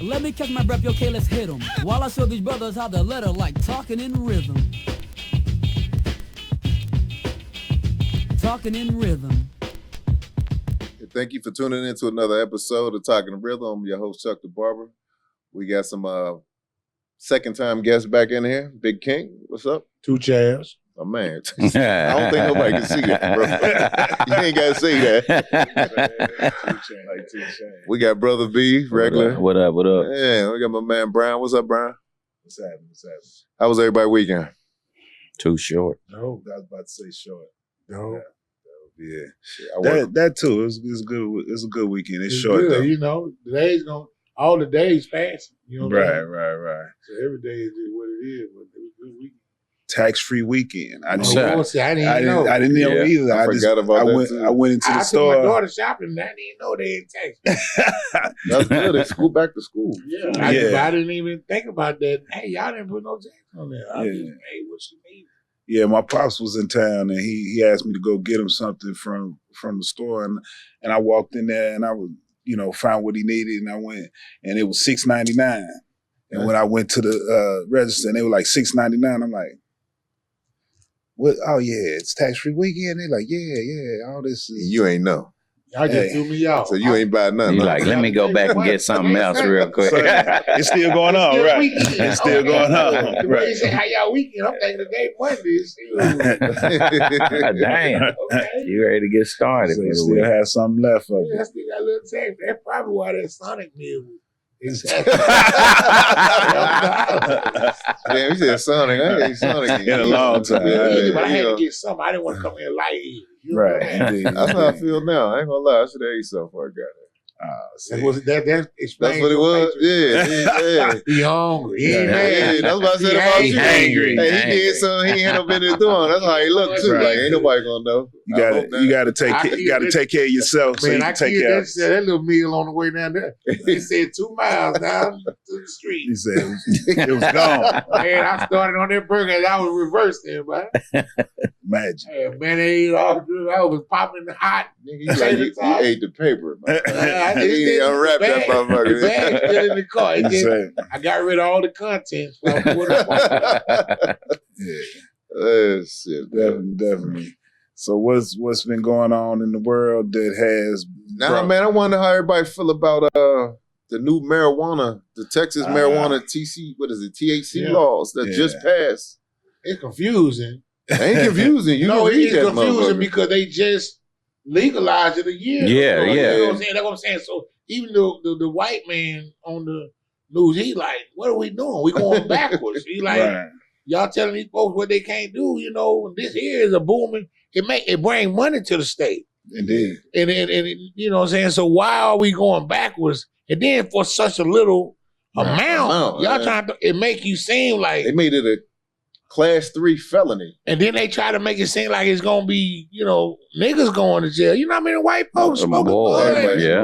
Let me catch my breath, okay, let's hit 'em. While I show these brothers how to let her like talking in rhythm. Talking in rhythm. Thank you for tuning in to another episode of Talking in Rhythm. I'm your host, Chuck the Barber. We got some second-time guests back in here. Big King, what's up? Two chairs. Oh, man. I don't think nobody can see it, bro. You ain't got to say that. Two chairs. We got Brother B, regular. What up? Yeah, we got my man, Brian. What's up, Brian? What's happening? How was everybody weekend? Too short. No, I was about to say short. No. Yeah. That too. It's good. It's a good weekend. It's short good, though. You know, all the days pass. You know what I mean? Right. So every day is just what it is, but it was a good weekend. Tax-free weekend. I didn't know. I didn't know either. I forgot about that too. I went into the store. I took my daughter shopping and I didn't know they ain't tax. That's good. They school back to school. Yeah. I didn't even think about that. Hey, y'all didn't put no tax on there. I just, hey, what you need? Yeah, my pops was in town and he asked me to go get him something from the store and I walked in there and I was, found what he needed and I went and it was $6.99. And when I went to the register and they were like $6.99, I'm like, what? Oh yeah, it's tax-free weekend. They're like, yeah, all this is. You ain't know. Y'all just threw me out. So you ain't buy nothing. You like, let me go back and get something else real quick. So, it's still going on, right? It's still going on. Right. You say, how y'all weekend? I'm thinking today Monday. Damn. Okay. You ready to get started? So you still have something left of it. Yeah, I still got a little tax. That's probably why that Sonic meal was. Exactly. Damn, you said Sonic. I ain't Sonic In a long time. But I had to get something. I didn't want to come here light. Right. That's how I feel now. I ain't gonna lie. I should have ate something before I got it. That That's what it was. Yeah. He hungry. He ain't Yeah, mad. that's what I said about you. Angry. Hey, he did something he ain't up in his doing. That's how he looked too. Right. Like ain't nobody gonna know. You gotta take care of yourself so you Man, can I take killed care of that little meal on the way down there. He said 2 miles down to the street. He said it was gone. Man, I started on that burger and I was reversed there, man. Imagine. Hey, man, they ate all the I was popping hot. He ate the paper. Man. I He unwrapped that The motherfucker. bag still in the car. I got rid of all the contents. Yeah. Shit, Definitely. So what's been going on in the world that has man, I wonder how everybody feel about the new marijuana, the Texas marijuana THC laws that just passed. It's confusing. It ain't confusing. You know, can read it's that confusing because they just legalized it a year ago. Yeah. You know what I'm saying? That's what I'm saying. So even the white man on the news, he like, what are we doing? We going backwards. He like, y'all telling these folks what they can't do, this here is a booming. It bring money to the state. Indeed. And you know what I'm saying? So why are we going backwards? And then for such a little amount, y'all trying to, it make you seem like. They made it a Class 3 felony. And then they try to make it seem like it's going to be, niggas going to jail. You know how many white folks smoking?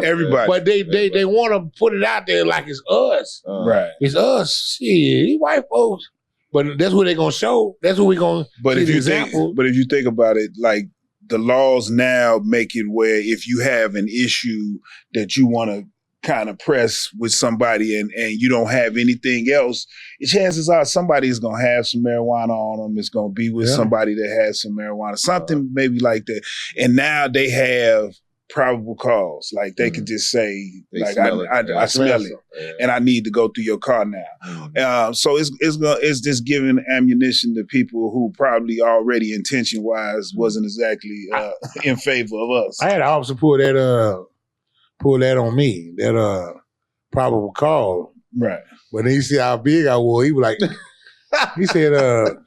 Everybody. But they want to put it out there like it's us. Right. It's us. Shit, these white folks. But that's what they're going to show. That's what we're going to see the example. But if you think about it, like the laws now make it where if you have an issue that you want to kind of press with somebody and you don't have anything else, chances are somebody is going to have some marijuana on them. It's going to be with somebody that has some marijuana, something maybe like that. And now they have probable cause. Like they could just say, I smell it and I need to go through your car now. So it's just giving ammunition to people who probably already intention-wise wasn't exactly in favor of us. I had an officer pull that on me, that probable cause. Right. But then you see how big I was, he was like, he said,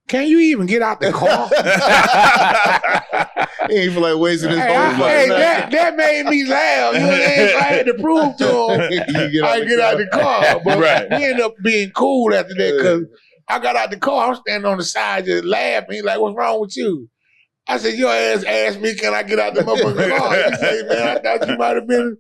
can you even get out the car? He ain't feel like wasting his whole that made me laugh. You know what I'm saying? So I had to prove to him I get out the car. But we ended up being cool after that because I got out the car. I'm standing on the side just laughing. He's like, what's wrong with you? I said, your ass asked me, can I get out the motherfucking car? He said, man, I thought you might have been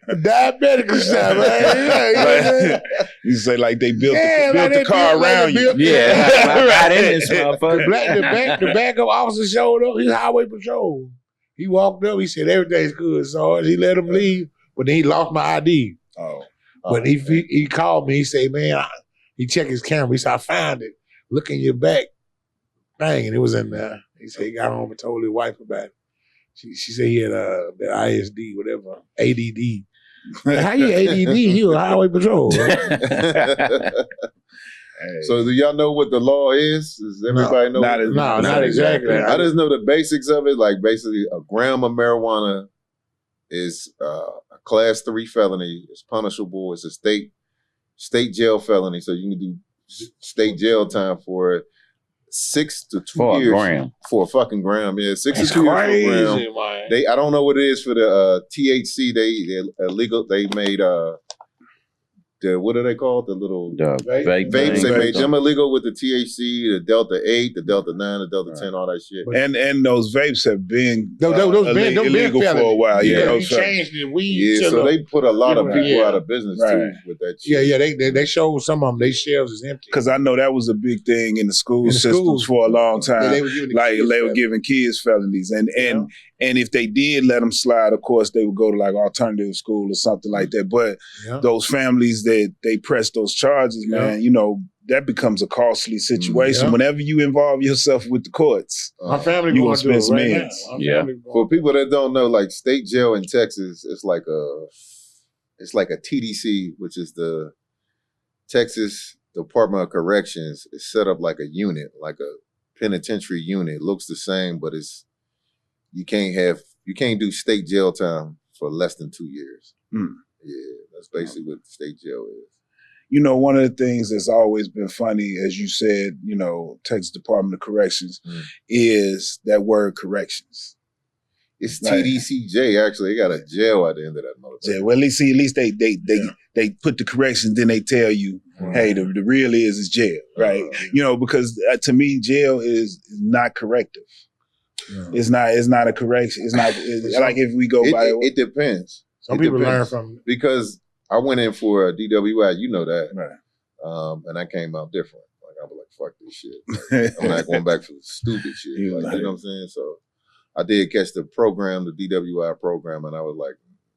diabetic or something, man. You say like they built the car around you. Yeah. Right in this motherfucker. The backup officer showed up. He's highway patrol. He walked up. He said, everything's good, Sarge. He let him leave, but then he lost my ID. Oh. But he called me. He said, man, he checked his camera. He said, I found it. Look in your back thing. And it was in there. He said he got home and told his wife about it. She said he had the ISD, whatever, ADD. How you ADD? He was highway patrol. So do y'all know what the law is? Does everybody know? Not exactly. I just know the basics of it. Like basically a gram of marijuana is a class 3 felony. It's punishable. It's a state jail felony. So you can do state jail time for it. 6 to 2 for years. A gram. For a fucking gram. Yeah, 6 That's to 2 crazy, years for a gram. man. I don't know what it is for the THC. They illegal. They made what are they called? The little Vapes. They made them illegal with the THC, the Delta 8, the Delta 9, the Delta 10, all that shit. And those vapes have been illegal for a while. Yeah, they changed the weed. Yeah, so they put a lot of people out of business too with that shit. Yeah, they showed some of them. They shelves is empty. Because I know that was a big thing in the school systems for a long time. They were giving kids felonies, and if they did let them slide, of course they would go to like alternative school or something like that. But those families that they press those charges, man, you know, that becomes a costly situation. Whenever you involve yourself with the courts, my family you gonna spend some millions. For people that don't know, like state jail in Texas, it's like a TDC, which is the Texas Department of Corrections. It's set up like a unit, like a penitentiary unit. It looks the same, but you can't do state jail time for less than 2 years. Yeah, that's basically what state jail is. You know, one of the things that's always been funny, as you said, you know, Texas Department of Corrections, is that word corrections. It's like, TDCJ, actually. They got a jail at the end of that motherfucker. Yeah, well, at least they put the corrections, then they tell you, hey, the real is jail, right? You know, because to me, jail is not corrective. It's not a correction. It's not like if we go by it depends. Some people learn from it. Because I went in for a DWI, you know that. Right. And I came out different. Like I was like, fuck this shit. I'm not going back for stupid shit. You know what I'm saying? So I did catch the program, the DWI program, and I was like,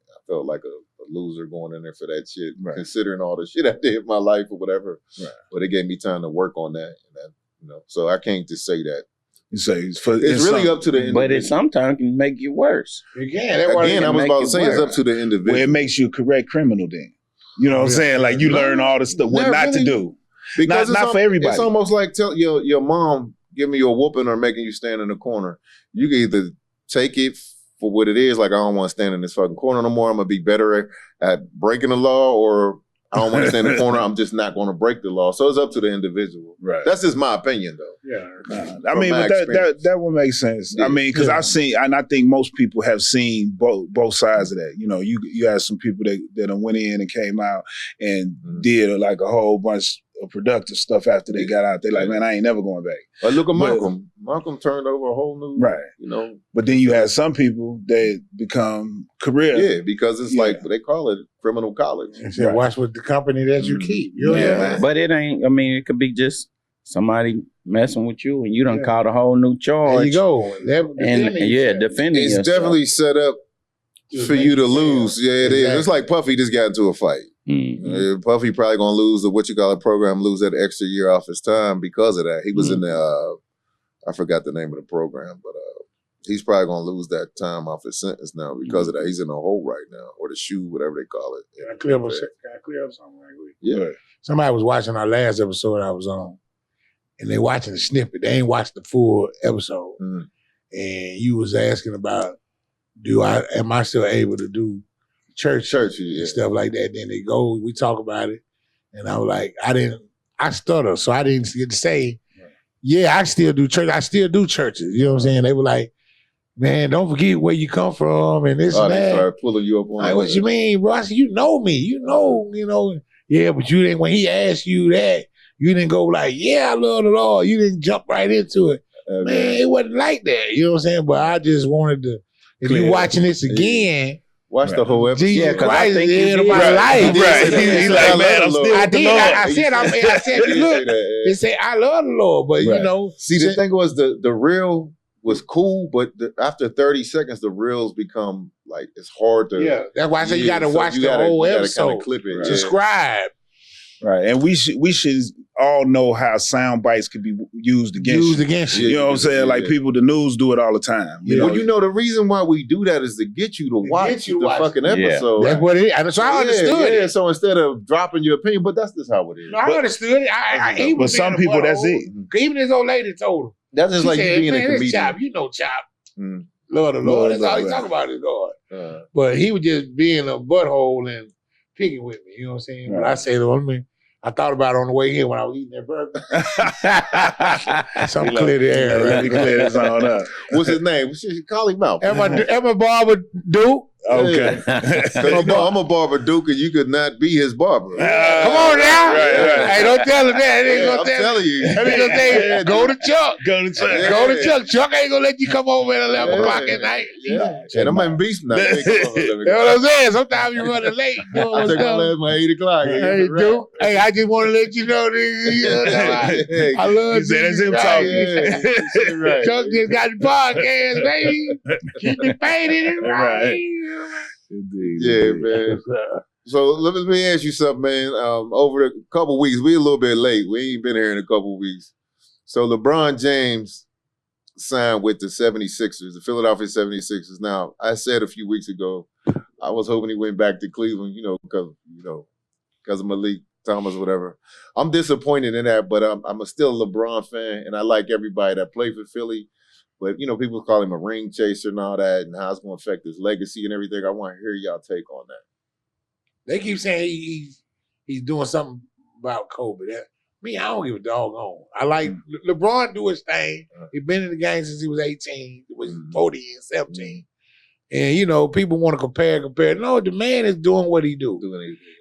I felt like a loser going in there for that shit, considering all the shit I did in my life or whatever. Right. But it gave me time to work on that. And that, you know, so I can't just say that. You say it's really up to the individual. But it sometimes can make you worse. Again, I was about to say it's up to the individual. Well, it makes you a correct criminal then. You know what I'm saying? Like you learn all the stuff, what not to do. Because not for everybody. It's almost like tell your mom give me a whooping or making you stand in the corner. You can either take it for what it is, like I don't want to stand in this fucking corner no more. I'm gonna be better at breaking the law, or I don't want to stand in the corner. I'm just not going to break the law. So it's up to the individual. Right. That's just my opinion, though. Yeah. I mean, but that would make sense. Yeah. I mean, because I've seen, and I think most people have seen both sides of that. You know, you had some people that went in and came out and did like a whole bunch of productive stuff after they got out. They're like, man, I ain't never going back. But look at Malcolm. Malcolm turned over a whole new, you know. But then you had some people that become career. Yeah, because it's like, they call it criminal college. Watch with the company that you keep. But it ain't, I mean, it could be just somebody messing with you and you done caught a whole new charge. There you go. Defending it's yourself. Definitely set up for you to lose. Yeah, it is. It's like Puffy just got into a fight. Puffy probably gonna lose the program, lose that extra year off his time because of that. He was in the I forgot the name of the program, but he's probably gonna lose that time off his sentence now because of that. He's in a hole right now, or the shoe, whatever they call it. Can I clear up something right quick? Yeah. Somebody was watching our last episode I was on, and they watching the snippet. They ain't watched the full episode. And you was asking about, am I still able to do church and stuff like that? Then they go, we talk about it, and I was like, I stutter, so I didn't get to say, I still do church. I still do churches. You know what I'm saying? They were like, man, don't forget where you come from and this and that. They started pulling you up on like, what you mean, bro? I said, you know me. You know. Yeah, but you didn't, when he asked you that, you didn't go like, yeah, I love the Lord. You didn't jump right into it. Man, it wasn't like that. You know what I'm saying? But I just wanted to, if you watching this again, watch the whole episode. Jesus Christ is the end of my life. He's like, man, I'm still I did. I said, look, they say, I love the Lord, but you know. See, the thing was the real was cool, but after 30 seconds, the reels become like it's hard to. Yeah, that's why I say you got to watch the whole episode. Kinda clip it. Subscribe. Right, and we should all know how sound bites could be used against you. You know what I'm saying? Like people, the news do it all the time. Well, the reason why we do that is to get you to watch the fucking episode. That's what it is. So I understood it. So instead of dropping your opinion, but that's just how it is. No, I understood it. But some people, that's it. Even this old lady told him. That's just like you being a comedian. Chop, Chop. Lord of Lord. That's all he talk about is God. But he was just being a butthole and picking with me. You know what I'm saying? Right. But I say to him, I thought about it on the way here when I was eating that burger. Something clear the air, right? He cleared his own up. What's his name? Call him out. Emma Barber Duke. Okay. I'm a barber, Duke, and you could not be his barber. Come on now. Right. Hey, don't tell him that. I'm telling you. That ain't gonna say, go to Chuck. Go to Chuck. Yeah. Go to Chuck. Chuck ain't gonna let you come over at 11 o'clock at night. And I'm in beast now. You know what I'm saying? Sometimes you running late. I took my last by 8 o'clock. Hey, Duke. Hey, I just want to let you know, nigga. I love you. That's him talking. Right. Chuck just got the podcast, baby. Keep it faded and right. Indeed. Yeah, man. So let me ask you something, man. Over the couple weeks, we a little bit late. We ain't been here in a couple weeks. So LeBron James signed with the 76ers, the Philadelphia 76ers. Now, I said a few weeks ago, I was hoping he went back to Cleveland, because of Malik Thomas, whatever. I'm disappointed in that, but I'm still a LeBron fan, and I like everybody that played for Philly. But, people call him a ring chaser and all that, and how it's going to affect his legacy and everything. I want to hear y'all take on that. They keep saying he's doing something about Kobe. I don't give a doggone. I like LeBron do his thing. He's been in the game since he was 18. He was 40 and 17. And, people want to compare. No, the man is doing what he do.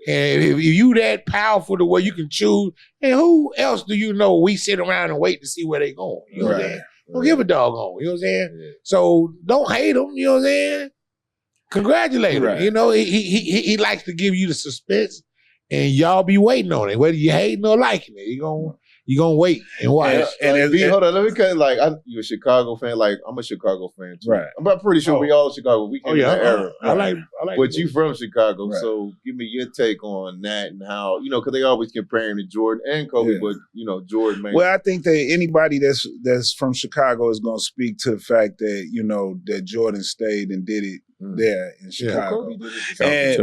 And if you that powerful the way you can choose, and who else do you know we sit around and wait to see where they going? You know what I'm saying? Don't give a doggone. You know what I'm saying? Yeah. So don't hate him. You know what I'm saying? Congratulate him. Right. He likes to give you the suspense, and y'all be waiting on it. Whether you hating or liking it, you gonna wait and watch. Hold on, let me cut. Like, you a Chicago fan? Like, I'm a Chicago fan too. Right. I'm pretty sure we all Chicago. We came in that era. I like. But you from Chicago, so give me your take on that and how because they always compare him to Jordan and Kobe, but Jordan. Man. Well, I think that anybody that's from Chicago is going to speak to the fact that that Jordan stayed and did it there in Chicago.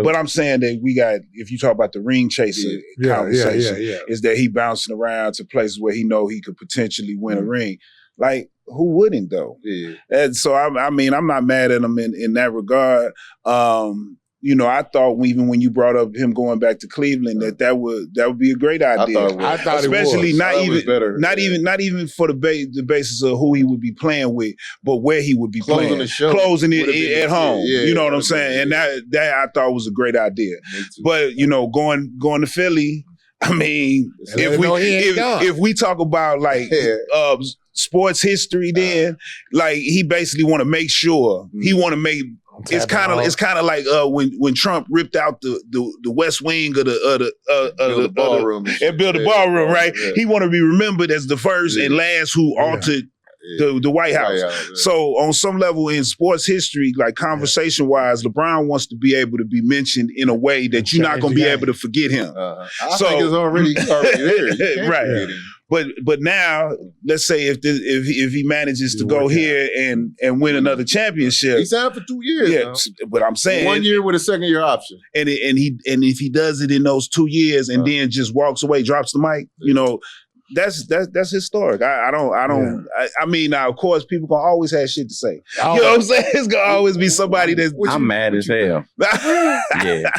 But I'm saying that we got, if you talk about the ring chaser conversation, is that he bouncing around to places where he know he could potentially win a ring. Like, who wouldn't though? Yeah. And so I'm not mad at him in that regard. I thought even when you brought up him going back to Cleveland, that would be a great idea. I thought especially it was. not even for the basis of who he would be playing with, but where he would be closing it at home. You know what I'm saying? And that I thought was a great idea. But going to Philly, if we talk about like sports history, then like he basically want to make sure he want to make. It's kind of like when Trump ripped out the West Wing of the ballroom and built a ballroom, right? Yeah. He want to be remembered as the first and last who altered the White House. So on some level in sports history, like conversation wise, LeBron wants to be able to be mentioned in a way that you're not going to be able to forget him. I think it's already there. Right. But now, let's say if he manages to go here and win another championship, he signed for 2 years. Yeah, but I'm saying 1 year with a second year option, and if he does it in those 2 years and then just walks away, drops the mic, that's historic. I mean, now of course people gonna always have shit to say. You know what I'm saying? It's gonna always be somebody that's. I'm mad as hell. Yeah.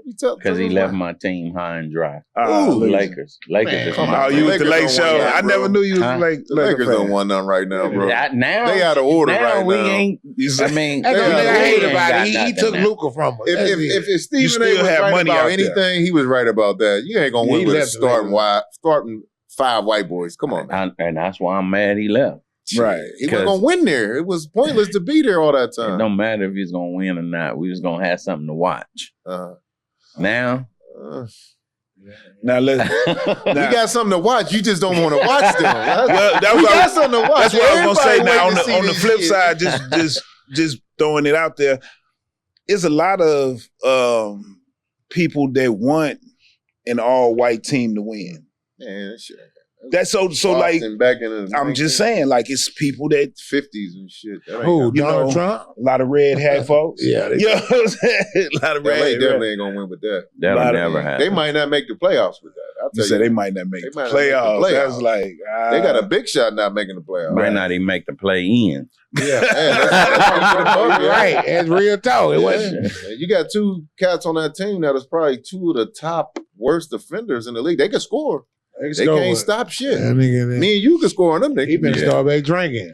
Because he left my team high and dry. Lakers. Lakers. You with the Lake Show? I never knew you was like Lakers don't want nothing right now, bro. Now they out of order right we now. Ain't. I mean, he took Luka from us. If Stephen A. was right about anything, he was right about that. You ain't gonna win with starting 5 white boys. Come on, man. And that's why I'm mad he left. Right. He wasn't gonna win there. It was pointless to be there all that time. It don't matter if he's gonna win or not. We was gonna have something to watch. Now, Now let's. You got something to watch. You just don't want to watch them. Well, got something to watch. That's what I was gonna say. Now on the flip shit. side, just throwing it out there, it's a lot of people that want an all-white team to win. Man, shit. That's so like back in the I'm just saying, like it's people that 50s and shit. Who, Donald Trump? A lot of red hat folks. Yeah, you know what I'm saying? A lot of red LA hat. definitely ain't gonna win with that. That'll never happen. They might not make the playoffs with that. I'll tell you. They might not make the playoffs. That's like they got a big shot not making the playoffs. Might not even make the play-in. Yeah, that's right. It's real talk. It wasn't. You got two cats on that team that is probably two of the top worst defenders in the league. They can score. They can't stop shit. Me and you can score on them. He been start back drinking.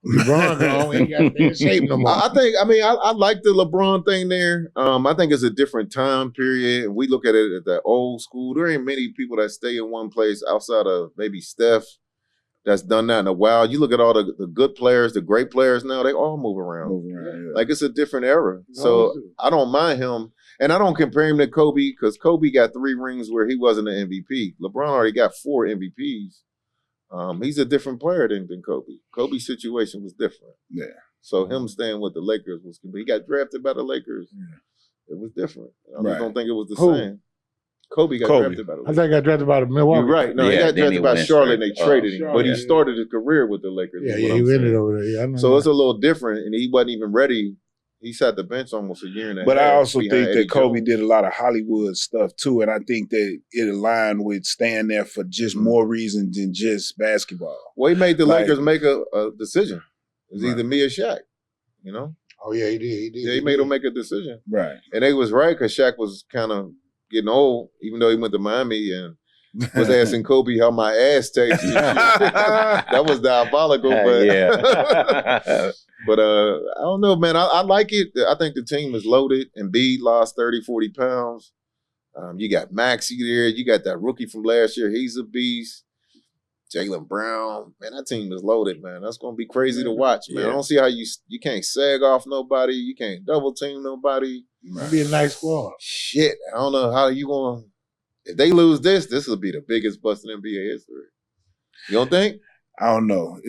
LeBron gone, ain't got in shape no more. I like the LeBron thing there. I think it's a different time period. We look at it at the old school. There ain't many people that stay in one place outside of maybe Steph that's done that in a while. You look at all the good players, the great players now, they all move around. Like it's a different era. So I don't mind him. And I don't compare him to Kobe because Kobe got 3 rings where he wasn't an MVP. LeBron already got 4 MVPs. He's a different player than Kobe. Kobe's situation was different. Yeah. So him staying with the Lakers he got drafted by the Lakers. Yeah. It was different. I just don't think it was the same. Kobe got drafted by the Lakers. I think he got drafted by the Milwaukee. You're right. No, he got drafted by Charlotte and they traded him. But he started his career with the Lakers. Yeah, he ended over there. Yeah, so it's a little different and he wasn't even ready. He sat the bench almost a year and a half. But I also think that Kobe did a lot of Hollywood stuff too, and I think that it aligned with staying there for just more reasons than just basketball. Well, he made the Lakers make a decision. It was either me or Shaq, you know? Oh, yeah, he did. Yeah, he made him make a decision. Right. And they was right because Shaq was kind of getting old, even though he went to Miami and was asking Kobe how my ass tastes. That was diabolical, but But I don't know, man. I like it. I think the team is loaded. Embiid lost 30, 40 pounds. You got Maxey there. You got that rookie from last year. He's a beast. Jaylen Brown. Man, that team is loaded, man. That's going to be crazy to watch, man. I don't see how you can't sag off nobody. You can't double team nobody. It'll be a nice squad. Shit. I don't know how you going to. If they lose this will be the biggest bust in NBA history. You don't think? I don't know.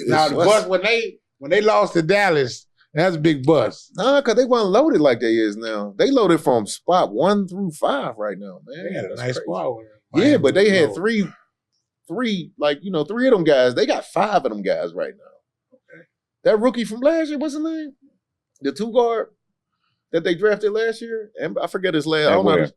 Now, the bust, when they lost to Dallas, that's a big bust. Nah, because they weren't loaded like they is now. They loaded from spot 1 through 5 right now, man. They had a nice squad with them. Yeah, but they had three, like, 3 of them guys. They got 5 of them guys right now. Okay. That rookie from last year, what's his name? The 2 guard that they drafted last year? And I forget his last. I don't know.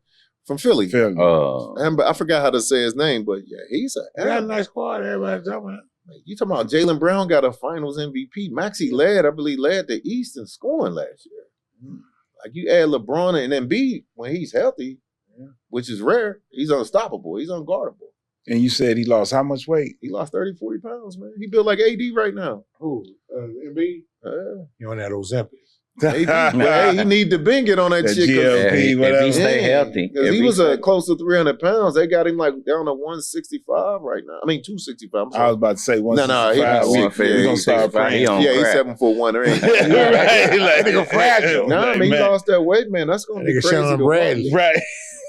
From Philly. And I forgot how to say his name, but yeah, he's a nice squad. Everybody's talking about. You talking about Jaylen Brown got a Finals MVP. Maxey led the East in scoring last year. Like you add LeBron and Embiid when he's healthy, which is rare. He's unstoppable. He's unguardable. And you said he lost how much weight? He lost 30, 40 pounds, man. He built like AD right now. Who? Embiid? You on that Ozempic? Hey, he need to bing it on that chick. GLP, if he stay healthy. Because he was close to 300 pounds. They got him like down to 165 right now. I mean, 265. I was about to say 165. We're going to start praying. Yeah, he's 7'1". There ain't that nigga fragile. Nah, man, he lost that weight, man. That's going to be crazy to watch. Right.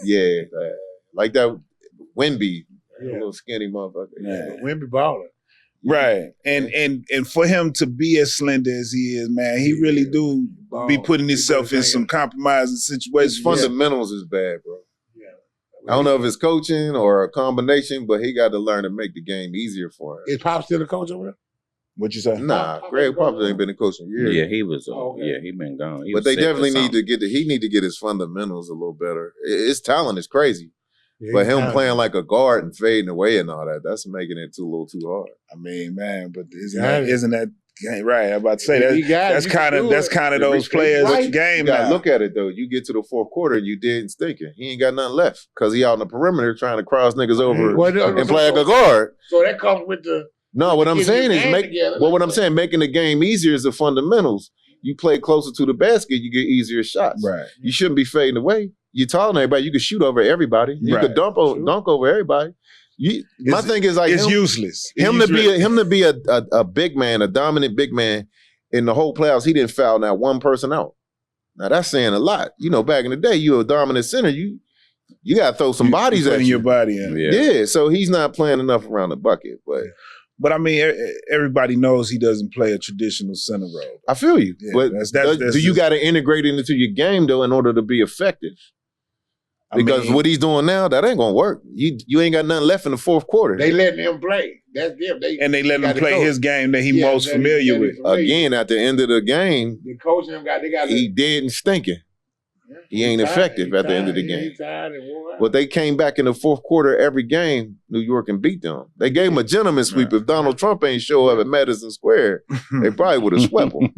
Yeah. Like that Wemby. A little skinny motherfucker. Yeah. Wemby baller. Right. And for him to be as slender as he is, man, he really do be putting himself in some compromising situations. His fundamentals is bad, bro. Yeah. I don't know if it's coaching or a combination, but he got to learn to make the game easier for him. Is Pop still a coach over there? What you say? Nah, Greg Popovich ain't been a coach in years. Yeah, he was. Yeah, he been gone. But they definitely need to get he need to get his fundamentals a little better. His talent is crazy. Yeah, but him playing like a guard and fading away and all that, that's making it a little too hard. I mean, man, but isn't that right? I'm about to say that's kind of those players' game. You gotta look at it though. You get to the fourth quarter and you dead and stinking. He ain't got nothing left because he out in the perimeter trying to cross niggas over and play like a guard. So that comes with the. No, what I'm saying is making the game easier is the fundamentals. You play closer to the basket, you get easier shots. Right. You shouldn't be fading away. You're taller than everybody. You can shoot over everybody. You could dunk over everybody. My thing is like it's useless. Him to be a big man, a dominant big man in the whole playoffs. He didn't foul not one person out. Now that's saying a lot. Back in the day, you were a dominant center. You You got to throw some bodies at your body in. Yeah, so he's not playing enough around the bucket. But I mean, everybody knows he doesn't play a traditional center role. I feel you. But do you got to integrate it into your game, though, in order to be effective? Because what he's doing now, that ain't going to work. You ain't got nothing left in the fourth quarter. They letting him play. That's them. They let him play his game that he most familiar with. Again, at the end of the game, the coach and them he dead and stinking. He ain't effective at the end of the game. But they came back in the fourth quarter every game, New York, and beat them. They gave him a gentleman's sweep. If Donald Trump ain't show up at Madison Square, they probably would have swept him.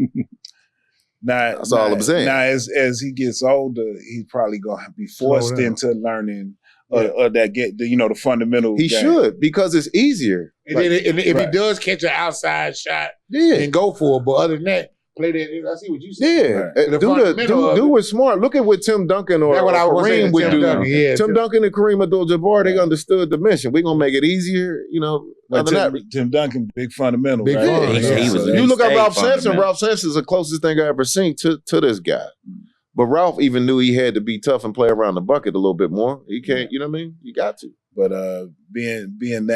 That's all I'm saying. Now, as he gets older, he's probably going to be forced into learning the fundamental. He should, because it's easier. And then if he does catch an outside shot, then go for it. But other than that, play that. I see what you said. Yeah, do what's smart. Look at what Tim Duncan or Kareem would do. Tim Duncan and Kareem Abdul-Jabbar, they understood the mission. We're gonna make it easier, Tim Duncan, big fundamental. Big fun. You look at Ralph Sampson. Ralph Sampson's the closest thing I ever seen to this guy. But Ralph even knew he had to be tough and play around the bucket a little bit more. He can't, you know what I mean? You got to. But being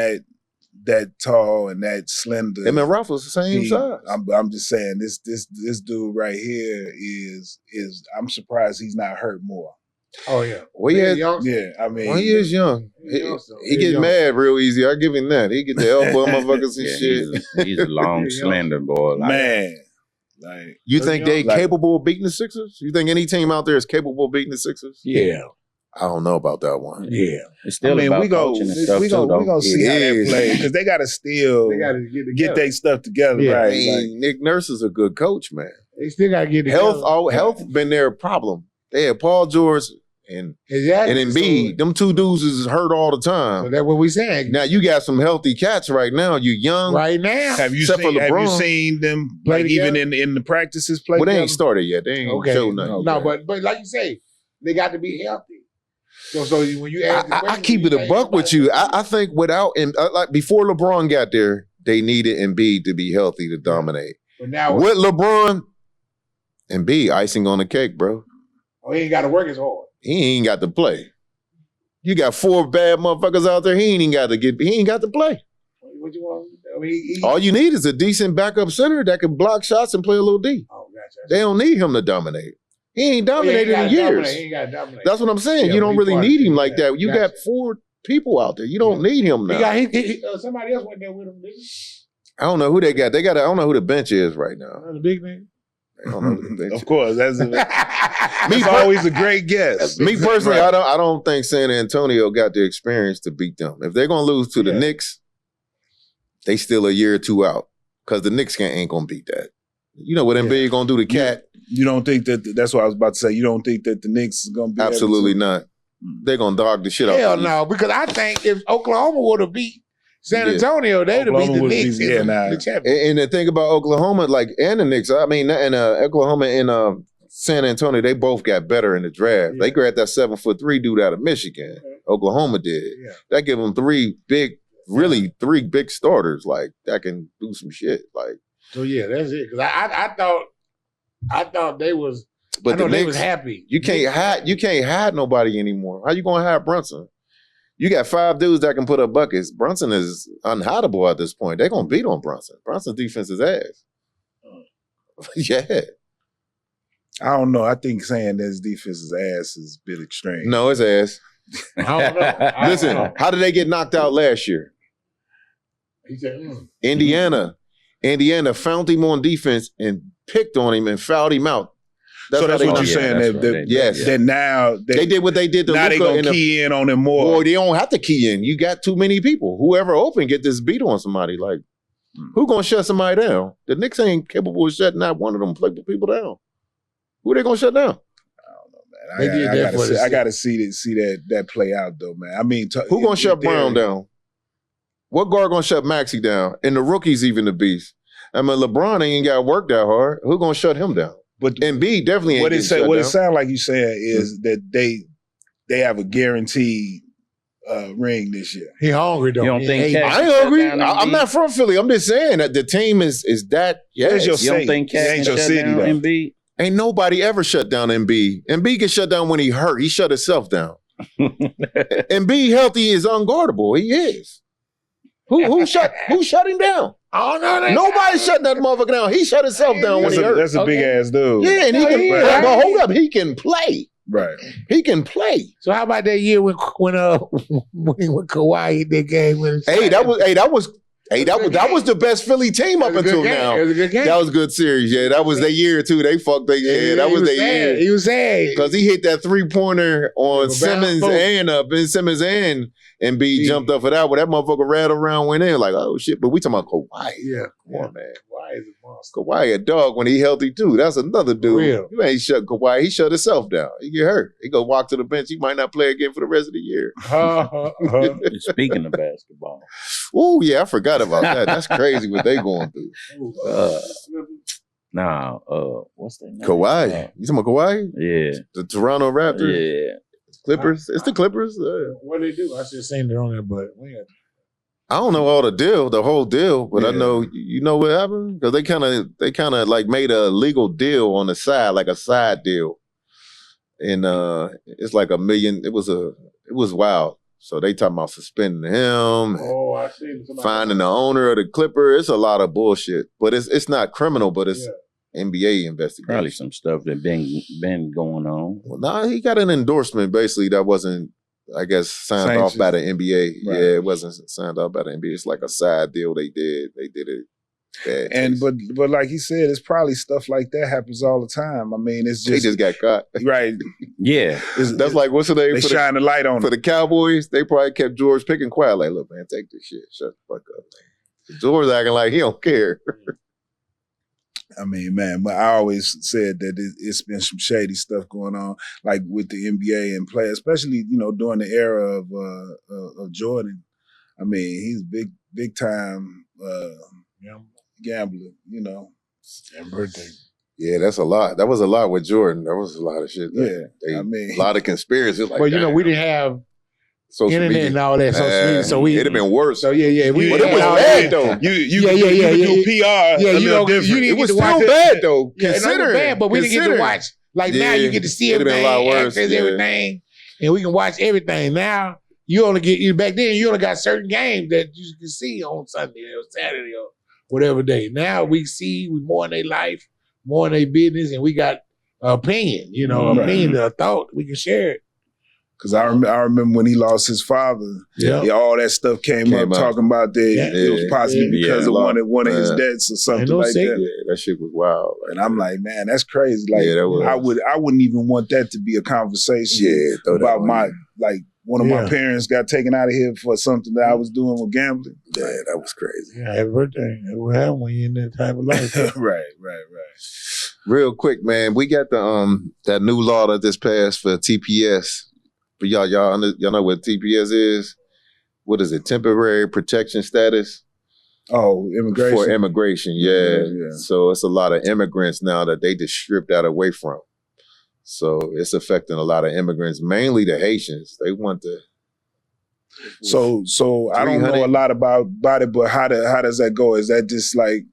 that tall and that slender. I mean, Ralph was the same size. I'm just saying this dude right here is I'm surprised he's not hurt more. Oh yeah. Well, he is young. He is young. He get mad real easy. I give him that. He get the elbow motherfuckers and shit. He's a long, slender boy. Man. You think they capable of beating the Sixers? You think any team out there is capable of beating the Sixers? Yeah. I don't know about that one. Yeah. It's still about coaching and stuff, we gonna see how they play, because they got to still get their stuff together. Yeah. Right? I mean, Nick Nurse is a good coach, man. They still got to get together. Health been their problem. They had Paul George and Embiid. Them two dudes is hurt all the time. So that's what we saying. Now you got some healthy cats right now. You young right now. Have you seen them play even in the practices play? Well, they ain't started yet. They ain't show nothing. No, but like you say, they got to be healthy. So when you ask, I keep it a buck with you. I think without like before LeBron got there, they needed Embiid to be healthy to dominate. But now with LeBron, Embiid icing on the cake, bro. Oh, he ain't got to work as hard. He ain't got to play. You got 4 bad motherfuckers out there. He ain't got to play. What you want? All you need is a decent backup center that can block shots and play a little D. Oh, gotcha. They don't need him to dominate. He ain't dominated in years. He ain't got to dominate. That's what I'm saying. You don't really need him like that. You got 4 people out there. You don't need him now. Somebody else went there with him, didn't he? I don't know who they got. I don't know who the bench is right now. The big man. I don't know who the bench Of course, that's always a great guess. Me personally, I don't think San Antonio got the experience to beat them. If they're gonna lose to the Knicks, they still a year or 2 out, because the Knicks ain't gonna beat that. You know what Embiid gonna do to Cat? You don't think that's what I was about to say. You don't think that the Knicks is gonna be absolutely not. They're gonna dog the shit out. Hell no, because I think if Oklahoma would have beat San Antonio, they'd have beat the Knicks in the championship. And the thing about Oklahoma, and the Knicks, I mean, and Oklahoma and San Antonio, they both got better in the draft. They grabbed that 7'3" dude out of Michigan. Oklahoma did. Yeah. That give them 3 big starters that can do some shit. So yeah, that's it. Because I thought they was. But the Knicks was happy. You can't hide nobody anymore. How you gonna hide Brunson? You got 5 dudes that can put up buckets. Brunson is unhideable at this point. They're gonna beat on Brunson. Brunson's defense is ass. Yeah. I don't know. I think saying that his defense is ass is a bit extreme. No, it's ass. I don't know. Listen, how did they get knocked out last year? He said, Indiana found him on defense and picked on him and fouled him out. That's what you're saying. That now they did what they did to now Luka. They gonna key in on him more. Boy, they don't have to key in. You got too many people. Whoever open get this beat on somebody. Who gonna shut somebody down? The Knicks ain't capable of shutting not one of them people down. Who they gonna shut down? I don't know, man. I gotta see that play out though, man. I mean, who gonna shut Brown down? What guard gonna shut Maxey down? And the rookie's even the beast. I mean, LeBron ain't got to work that hard. Who gonna shut him down? But Embiid definitely ain't. What it sounds like you saying is that they have a guaranteed ring this year. He hungry though. You don't think I ain't hungry. I'm not from Philly. I'm just saying that the team is that. Yes. You don't think Cat ain't your city though? Embiid? Ain't nobody ever shut down Embiid. Embiid get shut down when he hurt. He shut himself down. And be healthy is unguardable. He is. Who shut him down? Oh no, Nobody shut that motherfucker down. He shut himself down when he hurt. That's a big ass dude. Yeah, and he can. But hold up, he can play. Right. He can play. So how about that year when Kawhi hit that game? That was the best Philly team up until now. It was a good game. That was a good series. Yeah, that was their year too. They fucked their that was their year. He was sad because he hit that 3-pointer on Simmons and Ben Simmons and B jumped up for that. Well, that motherfucker rattled around, went in like, oh shit. But we talking about Kawhi. Yeah, come on, man. Kawhi is a monster. Kawhi a dog when he healthy too. That's another dude. Real. You ain't shut Kawhi. He shut himself down. He get hurt. He go walk to the bench. He might not play again for the rest of the year. Speaking of basketball. Oh yeah, I forgot about that. That's crazy what they going through. What's that name? Kawhi. You talking about Kawhi? Yeah. The Toronto Raptors? Yeah. Clippers? It's the Clippers. What do they do? I should seen it on there, but I don't know the whole deal, but I know you know what happened? Because they kind of like made a legal deal on the side, like a side deal. And it's like $1 million. It was wild. So they talking about suspending him. Oh, I see. Finding the owner of the Clipper. It's a lot of bullshit. But it's not criminal, but it's NBA investigation. Probably some stuff that been going on. Well, nah, he got an endorsement basically that wasn't, I guess, signed off by the NBA. Right. Yeah, it wasn't signed off by the NBA. It's like a side deal they did. They did it. And but like he said, it's probably stuff like that happens all the time. I mean, it's just they just got caught. Right. Yeah. That's like what's the name? They shine the light on for the Cowboys. They probably kept George Pickens quiet. Like, look, man, take this shit. Shut the fuck up, man. George acting like he don't care. I mean, man, but I always said that it's been some shady stuff going on, like with the NBA and play, especially during the era of Jordan. I mean, he's big time gambler. And birthday. Yeah, that's a lot. That was a lot with Jordan. That was a lot of shit. I mean, a lot of conspiracies. Like, we didn't have social internet media and all that. Social media, so it'd have been worse. So yeah. But it was bad though. You could do PR. Yeah, it was still bad though. Consider bad, but we didn't get to watch. Like now, you get to see everything, access everything, and we can watch everything. Now you only get back then. You only got certain games that you can see on Sunday or Saturday or whatever day. Now we more in their life, more in their business, and we got opinion. Opinion, a thought we can share it. Because I remember when he lost his father, all that stuff came up talking about that it was possibly because of one of his debts or something like that. Yeah, that shit was wild. And I'm like, man, that's crazy. Like, I wouldn't even want that to be a conversation about one of my parents got taken out of here for something that I was doing with gambling. Yeah, that was crazy. Yeah, everything. It will happen when you're in that type of life. Right. Real quick, man, we got the that new law that just passed for TPS. But y'all know what TPS is? What is it? Temporary protection status? Oh, immigration. For immigration, yeah. So it's a lot of immigrants now that they just stripped that away from. So it's affecting a lot of immigrants, mainly the Haitians. They want to. So I don't know a lot about it, but how does that go? Is that just like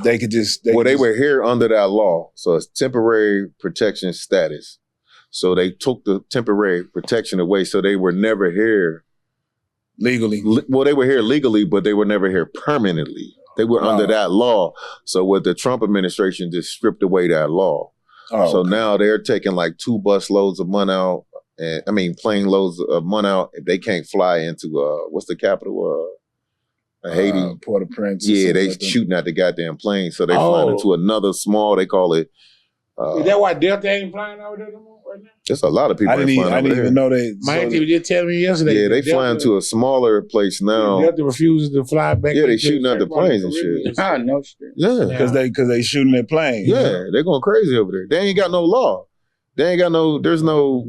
they could just? They were here under that law, so it's temporary protection status. So they took the temporary protection away, so they were never here legally. Well, they were here legally, but they were never here permanently. They were under that law. So what the Trump administration just stripped away that law. So now they're taking like 2 bus loads a month out, plane loads a month out. If they can't fly into what's the capital? Haiti, Port-au-Prince. Yeah, they shooting at the goddamn plane, so they flying into another small. They call it. Is that why Delta ain't flying over there no more right now? There's a lot of people. I didn't even know that. My auntie was just telling me yesterday. Yeah, they flying to a smaller place now. Delta refuses to fly back. Yeah, they shooting at the planes and shit. I know. Yeah, because they shooting their planes. Yeah, they're going crazy over there. They ain't got no law. They ain't got no. There's no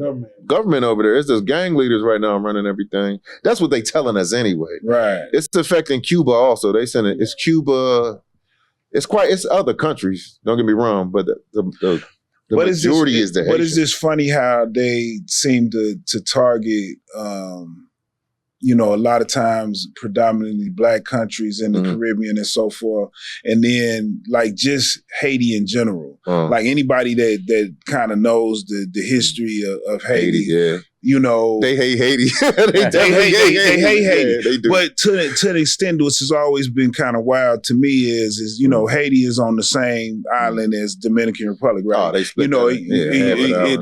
government over there. It's just gang leaders right now running everything. That's what they telling us anyway. Right. It's affecting Cuba also. They send it. It's Cuba. It's other countries. Don't get me wrong, but the majority is the Haitians. But it's just funny how they seem to target, a lot of times predominantly Black countries in the Caribbean and so forth, and then like just Haiti in general. Like anybody that kind of knows the history of Haiti, you know, they hate Haiti. they hate Haiti. Yeah, they do. But to the extent which has always been kind of wild to me is you know, Haiti is on the same island as Dominican Republic, right? Oh, they split you know, it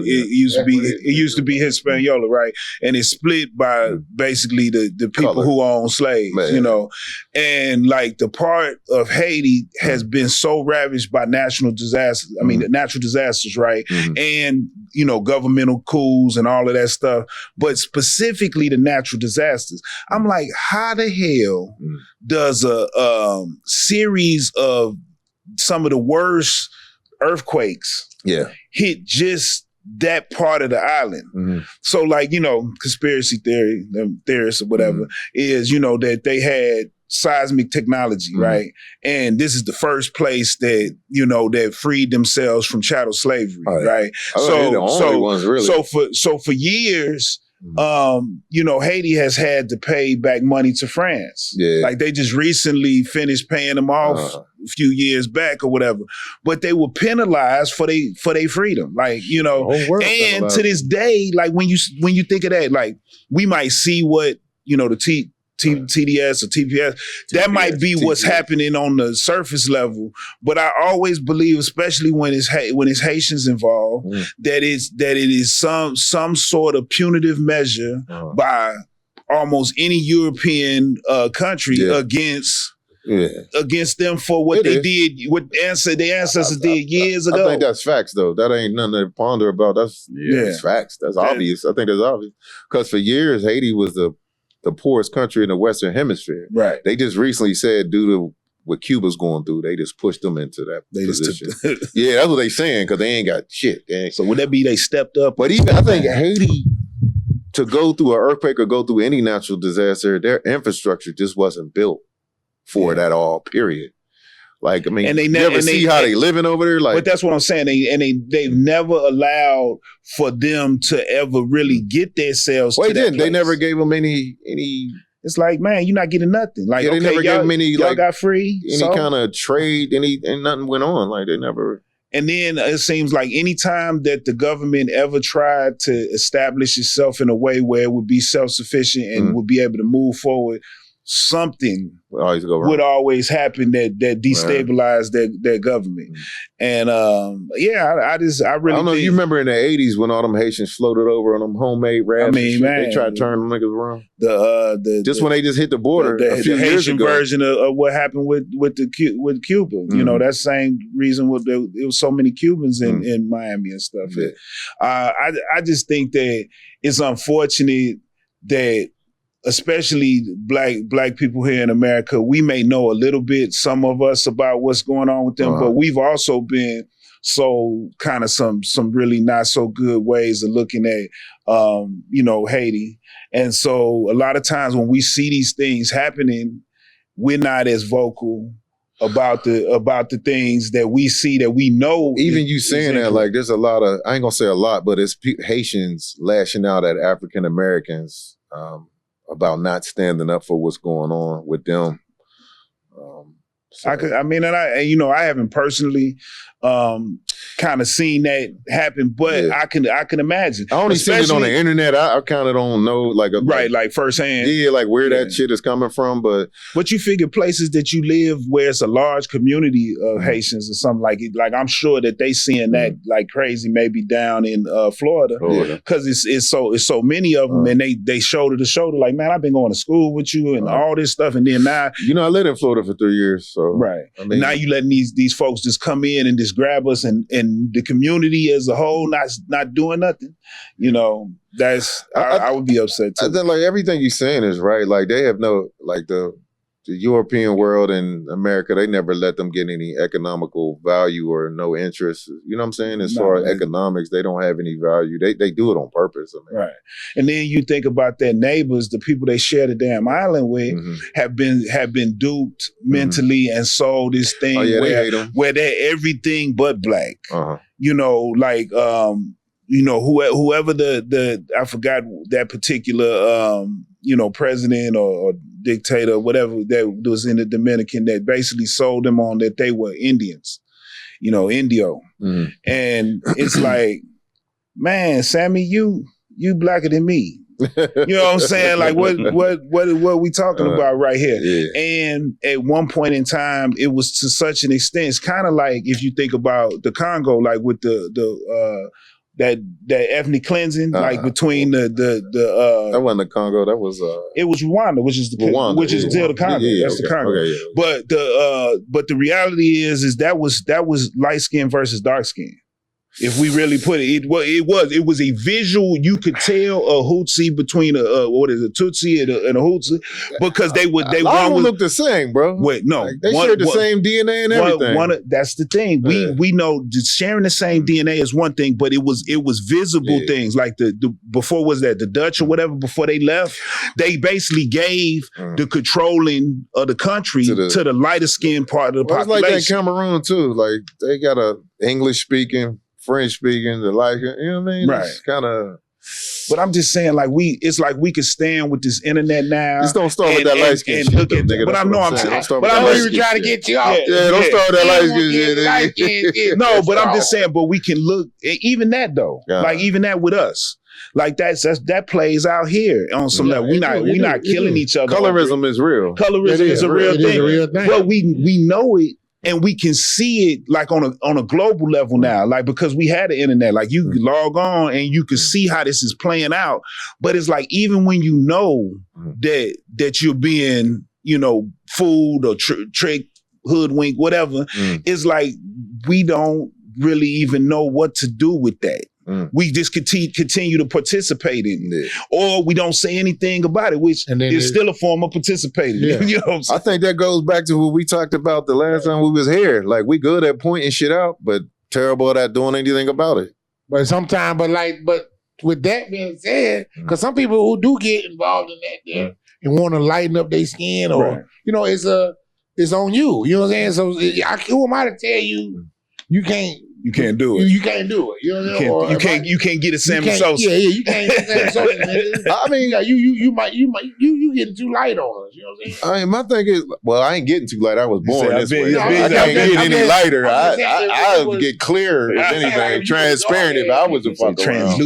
used to be Hispaniola, right? And it's split by basically the people who own slaves, you know. And like the part of Haiti has been so ravaged by natural disasters. I mean, natural disasters, right? And you know, governmental coups and all of that stuff, but specifically the natural disasters. I'm like, how the hell does a series of some of the worst earthquakes hit just that part of the island? So like, you know, conspiracy theory, theorists or whatever, is, you know, that they had seismic technology, right? And this is the first place that, you know, that freed themselves from chattel slavery, right? So for years, you know, Haiti has had to pay back money to France. Like they just recently finished paying them off a few years back or whatever. But they were penalized for their freedom. Like, you know, and to this day, like when you think of that, like we might see what, you know, the TDS or TPS, that might be what's happening on the surface level. But I always believe, especially when it's Haitians involved, that it is some sort of punitive measure by almost any European country against them for what they did, what their ancestors did years ago. I think that's facts, though. That ain't nothing to ponder about. That's facts. That's obvious. I think that's obvious. Because for years, Haiti was the poorest country in the Western Hemisphere. Right. They just recently said, due to what Cuba's going through, they just pushed them into that position. Yeah, that's what they saying, because they ain't got shit. So would that be they stepped up? But even I think Haiti, to go through an earthquake or go through any natural disaster, their infrastructure just wasn't built for it at all, period. Like, I mean, and you ever see how they living over there? Like, but that's what I'm saying. They've never allowed for them to ever really get themselves. Well, they never gave them any. It's like, man, you're not getting nothing. Like, they never gave them any. Y'all got free. Any kind of trade. And nothing went on. Like they never. And then it seems like any time that the government ever tried to establish itself in a way where it would be self-sufficient and would be able to move forward, something would always happen that destabilized their government. And I really don't know. You remember in the 80s when all them Haitians floated over on them homemade rafts? I mean, man, they tried to turn them niggas around. When they just hit the border a few years ago. The Haitian version of what happened with Cuba. You know, that same reason it was so many Cubans in Miami and stuff. I just think that it's unfortunate that, especially black people here in America, we may know a little bit, some of us, about what's going on with them, but we've also been so kind of some really not so good ways of looking at, you know, Haiti. And so a lot of times when we see these things happening, we're not as vocal about the things that we see, that we know. Even you saying that, like, there's a lot of, I ain't gonna say a lot, but it's Haitians lashing out at African Americans, about not standing up for what's going on with them. I haven't personally kind of seen that happen, but I can imagine. I only seen it on the internet. I kind of don't know, like firsthand. Yeah, like where that shit is coming from, but you figure places that you live where it's a large community of Haitians or something like it. Like, I'm sure that they seeing that like crazy, maybe down in Florida, because it's so many of them, and they shoulder to shoulder. Like, man, I've been going to school with you and all this stuff, and then now, you know, I lived in Florida for 3 years, so I mean, now you letting these folks just come in and just grab us, and the community as a whole not doing nothing. You know, that's I would be upset too. I think, like, everything you're saying is right. Like, they have no, like, the European world and America, they never let them get any economical value or no interest. You know what I'm saying? As far as economics, they don't have any value. They do it on purpose. I mean. Right. And then you think about their neighbors, the people they share the damn island with, have been duped mentally and sold this thing where they're everything but black. You know, like you know, whoever the I forgot that particular you know, president or dictator, whatever that was in the Dominican, that basically sold them on that they were Indians, you know, Indio. And it's like, man, Sammy, you you blacker than me. You know what I'm saying? Like what we talking about right here? Yeah. And at one point in time, it was to such an extent. It's kind of like if you think about the Congo, like with that ethnic cleansing, like between the that wasn't the Congo. That was it was Rwanda, which is still the Congo. That's the Congo. Okay, yeah. But the reality is that was light skin versus dark skin. If we really put it was a visual. You could tell a Hutsi between a Tutsi and a Hutsi because they a lot of them look the same, bro. Wait, no, like they shared the same DNA and everything. That's the thing. We know sharing the same DNA is one thing, but it was visible things like the before was that the Dutch or whatever before they left. They basically gave the controlling of the country to the lighter skinned part of the population. It's like that Cameroon too. Like they got a English speaking, French speaking, you know what I mean? Right. It's kind of. But I'm just saying, like it's like we could stand with this internet now. Just don't start with that light skin shit, nigga. But I know I'm saying. But I know you were trying to get you off. Yeah, don't start with that light skin shit. No, but I'm just saying. But we can look even that though. Like even that with us. Like that plays out here on some level. We not killing each other. Colorism is real. Colorism is a real thing. But we know it. And we can see it like on a global level now, like because we had the internet, like you log on and you can see how this is playing out. But it's like even when you know that you're being, fooled or tricked, hoodwinked, whatever, it's like we don't really even know what to do with that. We just continue to participate in it. Or we don't say anything about it, which is still a form of participating. Yeah. You know what I'm saying? I think that goes back to what we talked about the last time we was here. Like we good at pointing shit out, but terrible at doing anything about it. But with that being said, because some people who do get involved in that and want to lighten up their skin or, it's on you. You know what I'm saying? So who am I to tell you you can't do it. You can't do it. You know what I'm saying? You can't get a Sammy Sosa. Yeah, you can't get a Sammy Sosa. I mean, you getting too light on us. You know what I'm saying? I mean, my thing is, I ain't getting too light. I was born this way. I can't get any lighter. I would get clearer if anything, transparent if I was a fuck around.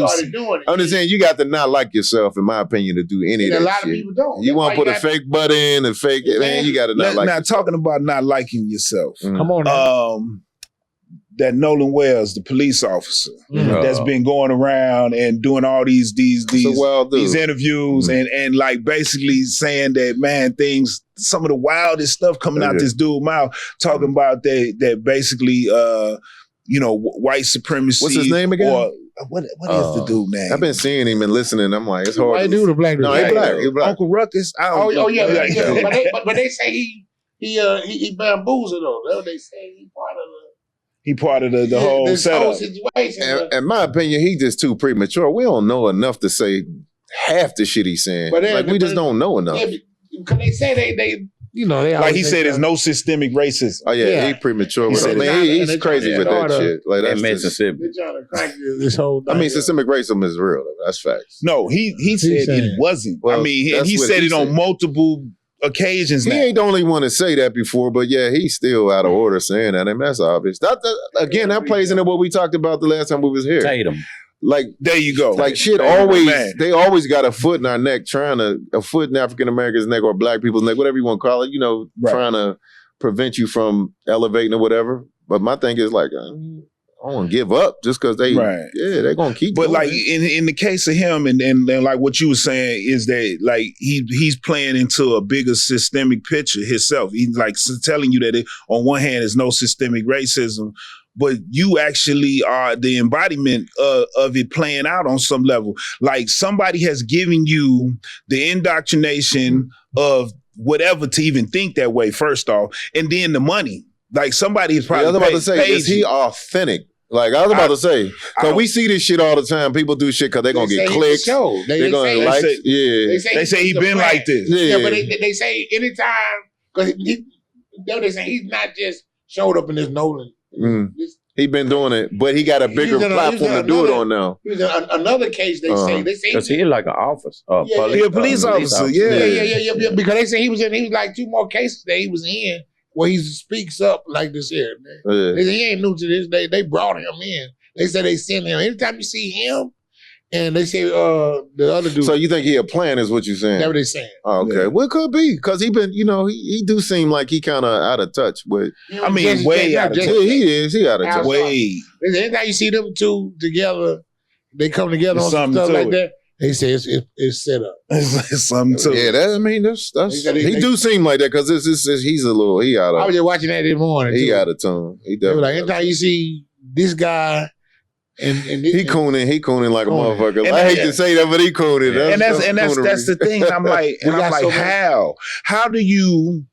I'm just saying, you got to not like yourself, in my opinion, to do any of that shit. A lot of people don't. You want to put a fake butt in and fake it, man, you got to not like yourself. Now, talking about not liking yourself. Come on now. That Nolan Wells, the police officer, that's been going around and doing all these interviews and like basically saying that, man, some of the wildest stuff coming out this dude's mouth, talking about that basically, white supremacy. What's his name again? Or, what is the dude name? I've been seeing him and listening. I'm like, it's hard. White dude or black dude? No, he black. Uncle Ruckus. But they say he bamboozled though. That's what they say. He part of the whole setup. Situation. In my opinion, he's just too premature. We don't know enough to say half the shit he's saying. We just don't know enough. Because they say they like he said, there's no systemic racism. Oh yeah, he's premature. He's crazy with that shit. Like that's Mississippi. This whole. I mean, systemic racism is real. That's facts. No, he said it wasn't. Well, he said it on multiple occasions. He ain't the only one to say that before, but yeah, he's still out of order saying that. I mean, that's obvious. That plays into what we talked about the last time we was here. Tatum. Like, there you go. Like shit they always got a foot in our neck, a foot in African Americans' neck or black people's neck, whatever you want to call it, trying to prevent you from elevating or whatever. But my thing is like, I don't want to give up just because they're going to keep But doing like it. in the case of him and like what you were saying is that like he's playing into a bigger systemic picture himself. He's like telling you that on one hand there's no systemic racism, but you actually are the embodiment of it playing out on some level. Like somebody has given you the indoctrination of whatever to even think that way, first off, and then the money. Like somebody is probably I was about to say, is he authentic? Like I was about to say, because we see this shit all the time. People do shit because they're going to get clicks. They're going to like, They say he been like this. Yeah, but they say anytime, because they say he's not just showed up in this Nolan. He been doing it, but he got a bigger platform to do it on now. Another case they say because he's like an officer, police officer. Yeah. Because they say he was like 2 more cases that he was in where he speaks up like this here. They say he ain't new to this. They brought him in. They said they sent him. Anytime you see him And they say the other dude. So you think he a plan is what you're saying? That's what they're saying. Oh, okay. Yeah. Well, it could be because he been, he do seem like he kind of out of touch with. I mean, way out of touch. He is. He out of touch. Way. Anytime you see them two together, they come together on some stuff like that. They say it's set up. It's something to it. Yeah, that's he do seem like that because he's a little out of. I was just watching that this morning. He out of tune. He definitely. Like anytime you see this guy. And he cooning like a motherfucker. And I hate to say that, but he cooning. That's the thing. I'm like, how do you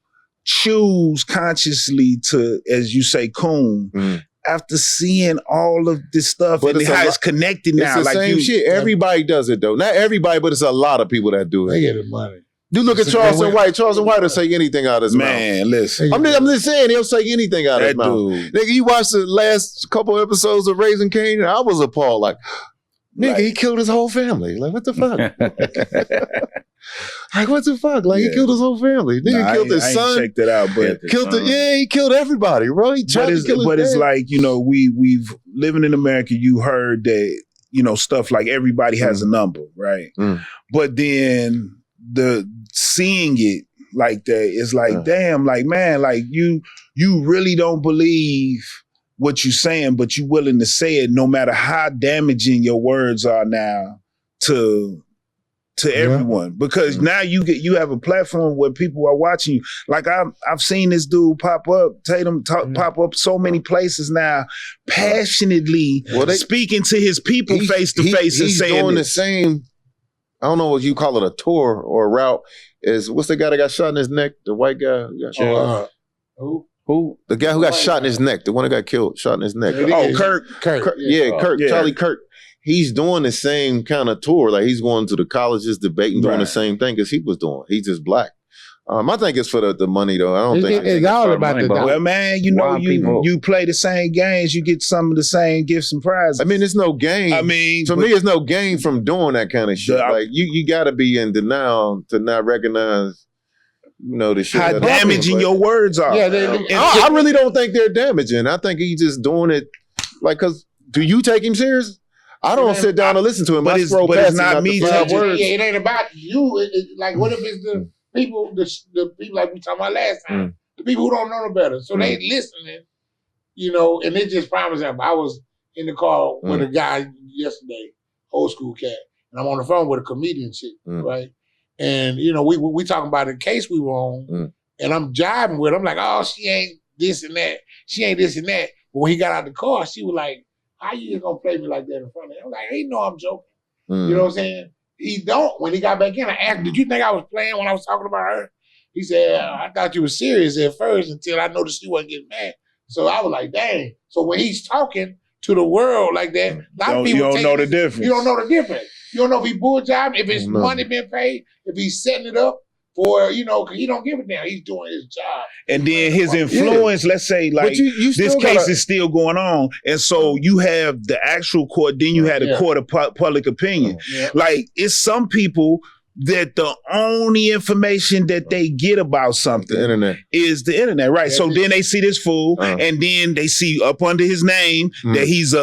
choose consciously to, as you say, coon after seeing all of this stuff and how it's connected now? It's the same shit. Everybody does it though. Not everybody, but it's a lot of people that do it. They get the money. You look at Charleston White. Charleston White will say anything out of his mouth. Man, listen. I'm just saying he'll say anything out of his mouth. Nigga, you watched the last couple episodes of Raising Cain, and I was appalled. Like, nigga, he killed his whole family. Like, what the fuck? Like, what the fuck? Like, he killed his whole family. Nigga killed his son. I ain't checked that out, but he killed everybody, bro. He tried to kill his dad. It's like, we've living in America. You heard that, stuff like everybody has a number, right? But then seeing it like that is like, damn, like, man, like you really don't believe what you're saying, but you willing to say it no matter how damaging your words are now to everyone. Because now you have a platform where people are watching you. Like I've seen this dude pop up, Tatum pop up so many places now, passionately speaking to his people face to face and saying doing the same. I don't know what you call it, a tour or a route. What's the guy that got shot in his neck? The white guy who got shot. Who? The guy who got shot in his neck. The one that got killed, shot in his neck. Kirk. Yeah, Kirk. Yeah. Charlie Kirk. He's doing the same kind of tour. Like he's going to the colleges, debating, doing the same thing as he was doing. He's just black. I think it's for the money though. I don't think it's all about the money. Well, man, you play the same games, you get some of the same gifts and prizes. I mean, it's no game. I mean, to me, it's no game from doing that kind of shit. Like you got to be in denial to not recognize, the shit. How damaging your words are. Yeah, I really don't think they're damaging. I think he's just doing it like, cause do you take him serious? I don't sit down and listen to him. But it's not me. It ain't about you. Like, what if it's the people, the people like we talked about last time, the people who don't know no better. So they listening, and it just prime example. I was in the car with a guy yesterday, old school cat, and I'm on the phone with a comedian chick, right? And, we talking about the case we were on, and I'm jiving with her. I'm like, oh, she ain't this and that. She ain't this and that. But when he got out the car, she was like, how you just gonna play me like that in front of him? I'm like, he know I'm joking. You know what I'm saying? He don't. When he got back in, I asked him, did you think I was playing when I was talking about her? He said, I thought you were serious at first until I noticed you wasn't getting mad. So I was like, dang. So when he's talking to the world like that, a lot of people you don't know the difference. You don't know the difference. You don't know if he bull jobbing, if his money been paid, if he's setting it up for, because he don't give it down. He's doing his job. And then his influence, let's say, like, this case is still going on. And so you have the actual court, then you had the court of public opinion. Like, it's some people that the only information that they get about something is the internet, right? So then they see this fool, and then they see up under his name that he's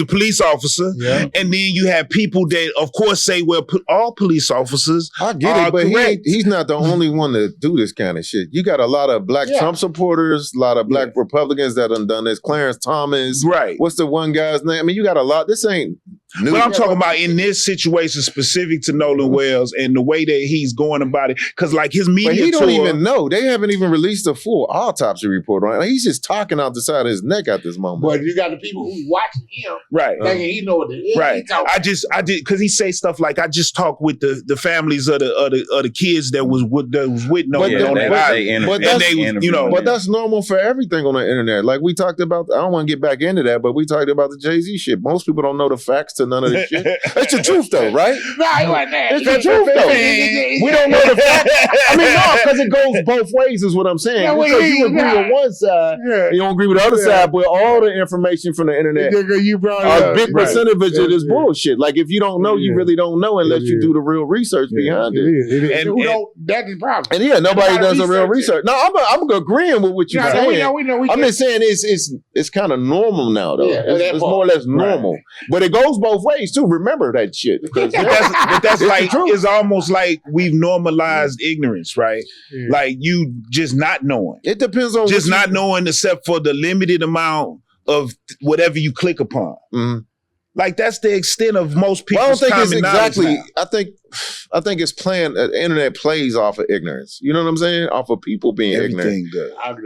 a police officer, and then you have people that, of course, say, well, all police officers. I get it, but he's not the only one to do this kind of shit. You got a lot of black Trump supporters, a lot of black Republicans that done this. Clarence Thomas, right? What's the one guy's name? I mean, you got a lot. This ain't new. But I'm talking about in this situation specific to Nolan Wells and the way that he's going about it, because like his media he don't even know. They haven't even released a full autopsy report on it. He's just talking out the side of his neck at this moment. But you got the people who's watching him, right? Thinking he know what it is. Right. I did because he say stuff like, I just talked with the families of the kids that was with Nolan on that island. But that's normal for everything on the internet. Like we talked about, I don't want to get back into that, but we talked about the Jay-Z shit. Most people don't know the facts to to none of this shit. It's the truth, though, right? No, he wasn't there. It's the truth, though. We don't know the fact. I mean, no, because it goes both ways, is what I'm saying. Yeah, because you agree with one side, you don't agree with the other side, but all the information from the internet, you brought a big percentage of it is bullshit. Like, if you don't know, you really don't know unless you do the real research behind it. And that's the problem. And nobody does the real research. No, I'm agreeing with what you're saying. We know. I'm just saying it's kind of normal now, though. It's more or less normal. Right. But it goes both ways, too. Remember that shit. But that's like, it's almost like we've normalized ignorance, right? Yeah. Like you just not knowing. It depends on just not knowing except for the limited amount of whatever you click upon. Mm-hmm. Like that's the extent of most people's I don't think common it's exactly. knowledge now. I think it's playing. The internet plays off of ignorance. You know what I'm saying? Off of people being ignorant.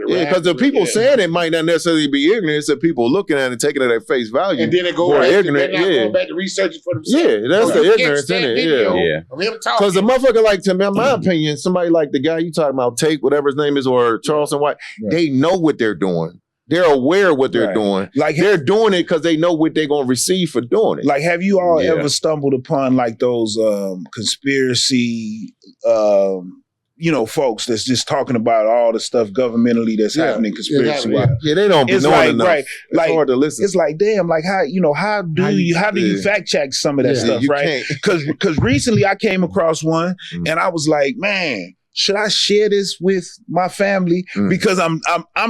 Yeah, because the people saying it might not necessarily be ignorant. It's the people looking at it and taking it at face value. And then they go ignorant. Going back to researching for themselves. Yeah, that's the ignorance in it. Because the motherfucker, like, to me, in my opinion, somebody like the guy you talking about, Tate, whatever his name is, or Charleston White, they know what they're doing. They're aware of what they're doing. Like they're doing it because they know what they're going to receive for doing it. Like, have you all ever stumbled upon like those conspiracy, folks that's just talking about all the stuff governmentally that's happening conspiracy-wise? Yeah, they don't be knowing enough. Right, it's hard to listen. It's like, damn, like how do you fact check some of that stuff, right? Because recently I came across one and I was like, man, should I share this with my family? Because I'm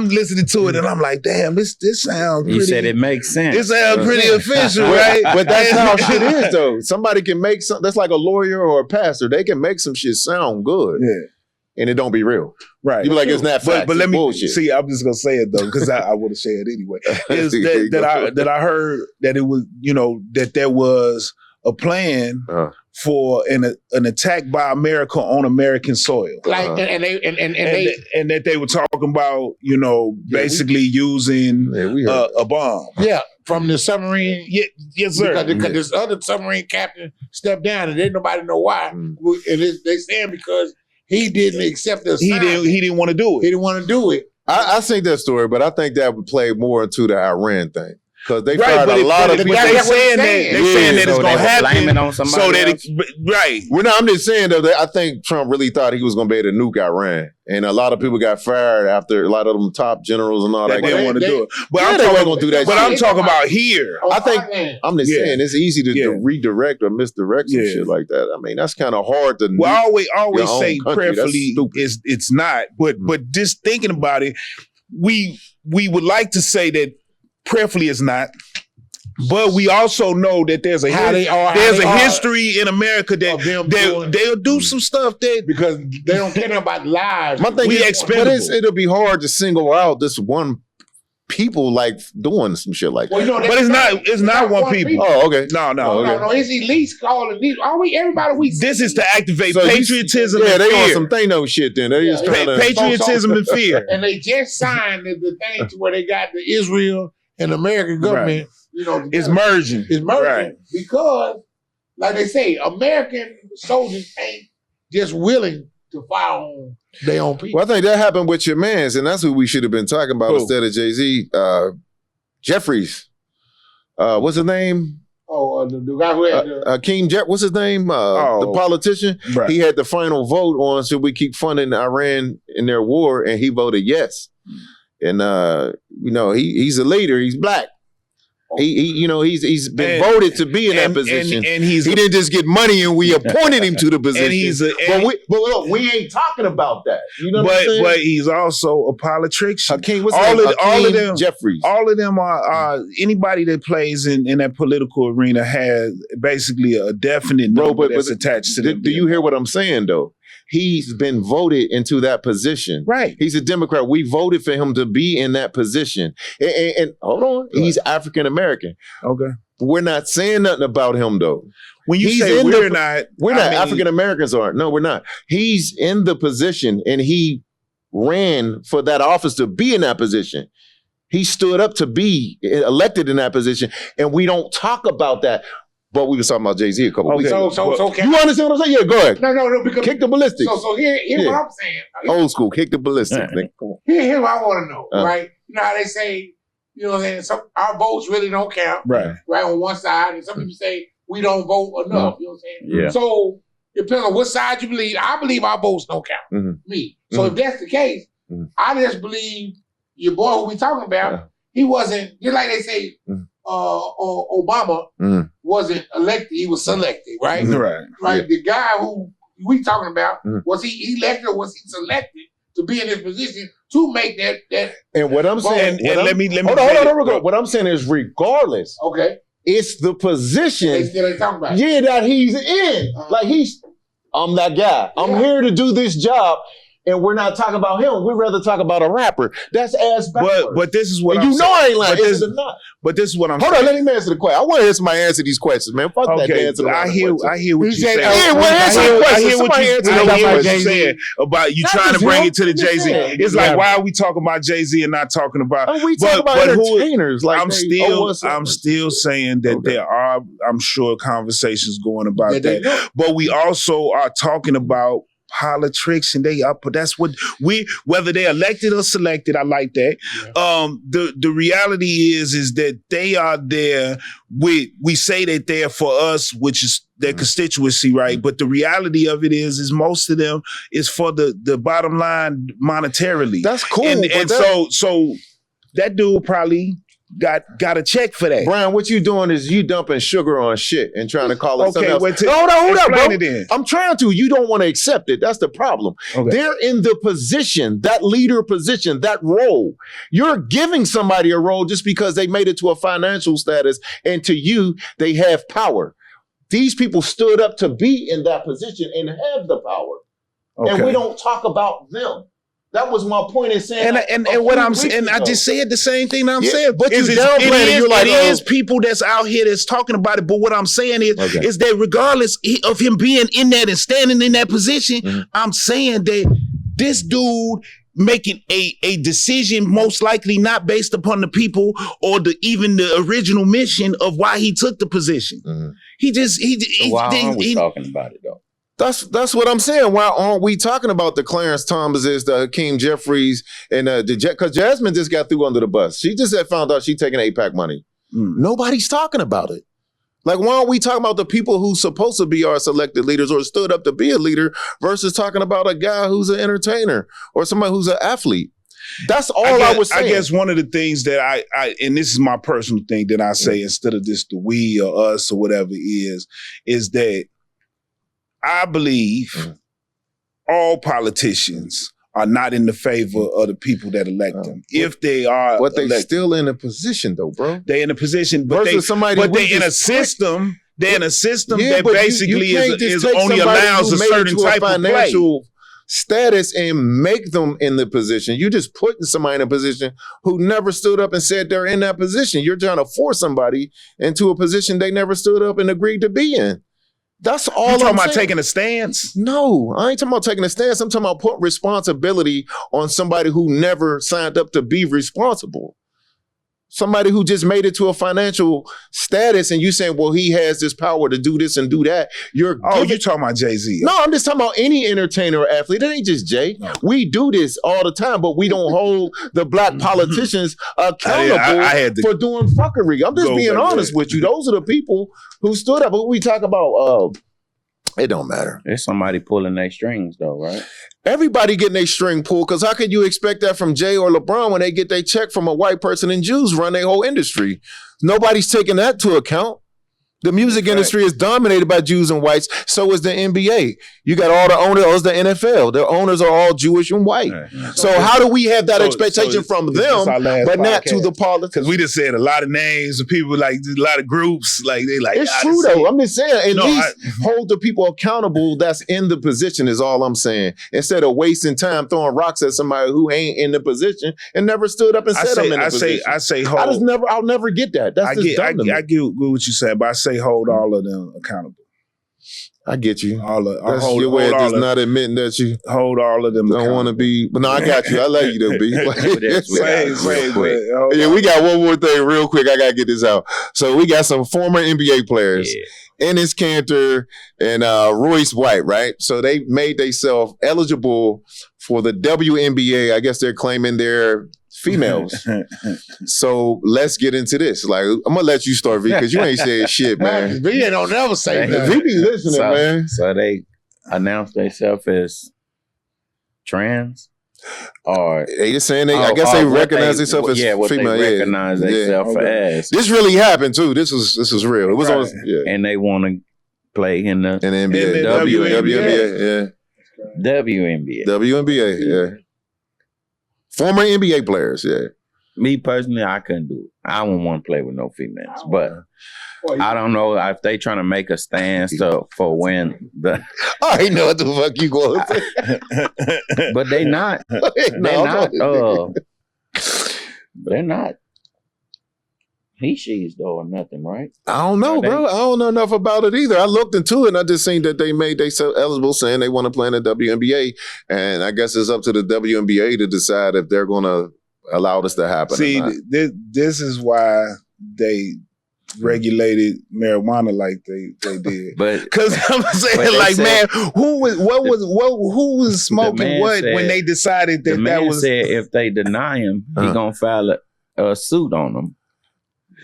listening to it and I'm like, damn, this sounds pretty. You said it makes sense. It sounds pretty official, right? But that's how shit is, though. Somebody can make something that's like a lawyer or a pastor. They can make some shit sound good. Yeah. And it don't be real. Right. You be like, it's not fact. But let me bullshit. See, I'm just gonna say it though, because I would have said it anyway. Is that I heard that it was, that there was a plan for an attack by America on American soil. Like and that they were talking about, basically using a bomb. Yeah. From the submarine. Yes, sir. Because this other submarine captain stepped down and didn't nobody know why. And they saying because he didn't accept the assignment. He didn't want to do it. He didn't want to do it. I think that story, but I think that would play more into the Iran thing. Because they fired a lot of people. They're saying that it's going to happen. On so that I'm just saying, though, that I think Trump really thought he was going to be able to nuke Iran. And a lot of people got fired after a lot of them top generals and all that. They didn't want to do it. But I'm talking going to do that. But I'm talking about here. I think, I'm just saying, it's easy to redirect or misdirect some shit like that. I mean, that's kind of hard to Well, I always say prayerfully it's not. But just thinking about it, we would like to say that prayerfully it's not, but we also know that there's a history in America that they'll do some stuff that because they don't care about lives. My thing it'll be hard to single out this one people like doing some shit like that. But it's not one people. Oh, okay. No. No. It's elites calling these. Everybody This is to activate patriotism. Yeah, and they fear. on some Thanos shit. Then they just patriotism and fear. And they just signed the thing to where they got the Israel and the American government. It's merging. It's merging because, like they say, American soldiers ain't just willing to fire on their own people. Well, I think that happened with your mans, and that's who we should have been talking about instead of Jay-Z. Jeffries. What's his name? The guy who had Hakeem what's his name? The politician. Right. He had the final vote on should we keep funding Iran in their war, and he voted yes. And he's a leader. He's black. He's been voted to be in that position. And he didn't just get money and we appointed him to the position. But look, we ain't talking about that. You know what I'm saying? But he's also a politician. Hakeem, all of them Jeffries. All of them are anybody that plays in that political arena has basically a definite number that's attached to them. Do you hear what I'm saying though? He's been voted into that position. Right. He's a Democrat. We voted for him to be in that position. And hold on, he's African American. Okay. We're not saying nothing about him though. When you say we're not African Americans aren't. No, we're not. He's in the position and he ran for that office to be in that position. He stood up to be elected in that position. And we don't talk about that. But we were talking about Jay-Z a couple weeks ago. So you understand what I'm saying? Yeah, go ahead. No, because kick the ballistics. So here what I'm saying. Old school, kick the ballistics. Come on. Here's what I want to know, right? You know how they say, you know what I'm saying, our votes really don't count. Right on one side, and some people say we don't vote enough. You know what I'm saying? Yeah. So depending on what side you believe, I believe our votes don't count. Me. So if that's the case, I just believe your boy who we talking about, he wasn't, just like they say, Obama wasn't elected, he was selected, right? Right. The guy who we talking about, was he elected or was he selected to be in this position to make that and what I'm saying, let me hold on. What I'm saying is regardless, it's the position that he's in. Like I'm that guy. I'm here to do this job. And we're not talking about him. We'd rather talk about a rapper. That's ass backwards. But this is what I'm saying. I ain't lying. Is it not? But this is what I'm saying. Hold on, let me answer the question. I want to hear somebody answer these questions, man. Fuck that answer. I hear what you're saying. I hear what you're saying about you trying to bring it to the Jay-Z. It's like, why are we talking about Jay-Z and not talking about... We talking about entertainers. I'm still saying that there are, I'm sure, conversations going about that. But we also are talking about politics, and that's what whether they're elected or selected, I like that. The reality is that they are there we say that they're for us, which is their constituency, right? But the reality of it is most of them is for the bottom line monetarily. That's cool. And so that dude probably got a check for that. Brian, what you doing is you dumping sugar on shit and trying to call it something else. Hold up, bro. I'm trying to. You don't want to accept it. That's the problem. They're in the position, that leader position, that role. You're giving somebody a role just because they made it to a financial status, and to you, they have power. These people stood up to be in that position and have the power. And we don't talk about them. That was my point in saying. And what I'm saying, I just said the same thing that I'm saying. But you downplaying it. You're like, it is people that's out here that's talking about it. But what I'm saying is that regardless of him being in that and standing in that position, I'm saying that this dude making a decision most likely not based upon the people or even the original mission of why he took the position. Why aren't we talking about it though? That's what I'm saying. Why aren't we talking about the Clarence Thomases, the Hakeem Jeffries, and because Jasmine just got through under the bus. She just found out she's taking AIPAC money. Nobody's talking about it. Like, why aren't we talking about the people who's supposed to be our selected leaders or stood up to be a leader versus talking about a guy who's an entertainer or somebody who's an athlete? That's all I was saying. I guess one of the things that I and this is my personal thing that I say instead of just the we or us or whatever is that I believe all politicians are not in the favor of the people that elect them. If they are, but they still in a position though, bro. They in a position, but they in a system. They're in a system that basically is only allows a certain type of financial status and make them in the position. You just putting somebody in a position who never stood up and said they're in that position. You're trying to force somebody into a position they never stood up and agreed to be in. That's all I'm talking about taking a stance? No, I ain't talking about taking a stance. I'm talking about putting responsibility on somebody who never signed up to be responsible. Somebody who just made it to a financial status and you saying, well, he has this power to do this and do that. You're talking about Jay-Z. No, I'm just talking about any entertainer or athlete. It ain't just Jay. No. We do this all the time, but we don't hold the black politicians accountable for doing fuckery. I'm just being honest with you. Those are the people who stood up. What we talk about, it don't matter. There's somebody pulling their strings though, right? Everybody getting their string pulled, because how could you expect that from Jay or LeBron when they get their check from a white person and Jews run their whole industry? Nobody's taking that to account. The music industry is dominated by Jews and whites. So is the NBA. You got all the owners, the NFL. The owners are all Jewish and white. Right. So how do we have that expectation from them, but not to the politics? Because we just said a lot of names of people, like a lot of groups. Like they like. It's true though. I'm just saying. At least hold the people accountable that's in the position is all I'm saying. Instead of wasting time throwing rocks at somebody who ain't in the position and never stood up and said I'm in the position. I'll never get that. That's just dumb to me. I get what you said, but I say hold all of them accountable. I get you. That's your way of just not admitting that you hold all of them. Don't want to be, but no, I got you. I love you though, B. Yeah, we got one more thing real quick. I gotta get this out. So we got some former NBA players, Enes Kanter and Royce White, right? So they made themselves eligible for the WNBA. I guess they're claiming they're females. So let's get into this. Like, I'm gonna let you start, V, because you ain't saying shit, man. V don't never say that. V be listening, man. So they announced themselves as trans, or they just saying I guess they recognize themselves as female. They recognize themselves as. This really happened too. This is real. It was on, and they want to play in the NBA, WNBA, yeah. Former NBA players, yeah. Me personally, I couldn't do it. I wouldn't want to play with no females, but I don't know if they trying to make a stance for when the. I already know what the fuck you going to say. But they not. They're not. He, she's though or nothing, right? I don't know, bro. I don't know enough about it either. I looked into it and I just seen that they made themselves eligible, saying they want to play in the WNBA, and I guess it's up to the WNBA to decide if they're going to allow this to happen. See, this is why they regulated marijuana like they did. But because I'm saying, like, man, who was smoking what when they decided that that was? Said if they deny him, he gonna file a suit on them.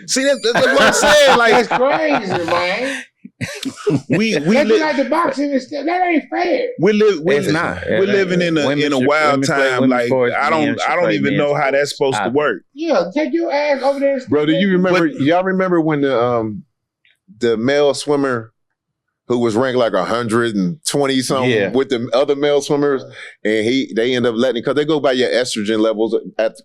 See, that's what I'm saying. Like, that's crazy, man. we like the boxing and stuff. That ain't fair. We're living in a wild time. Like, I don't even know how that's supposed to work. Yeah, take your ass over there. Bro, do you remember? Y'all remember when the male swimmer who was ranked like 120 something with the other male swimmers, and they end up letting, because they go by your estrogen levels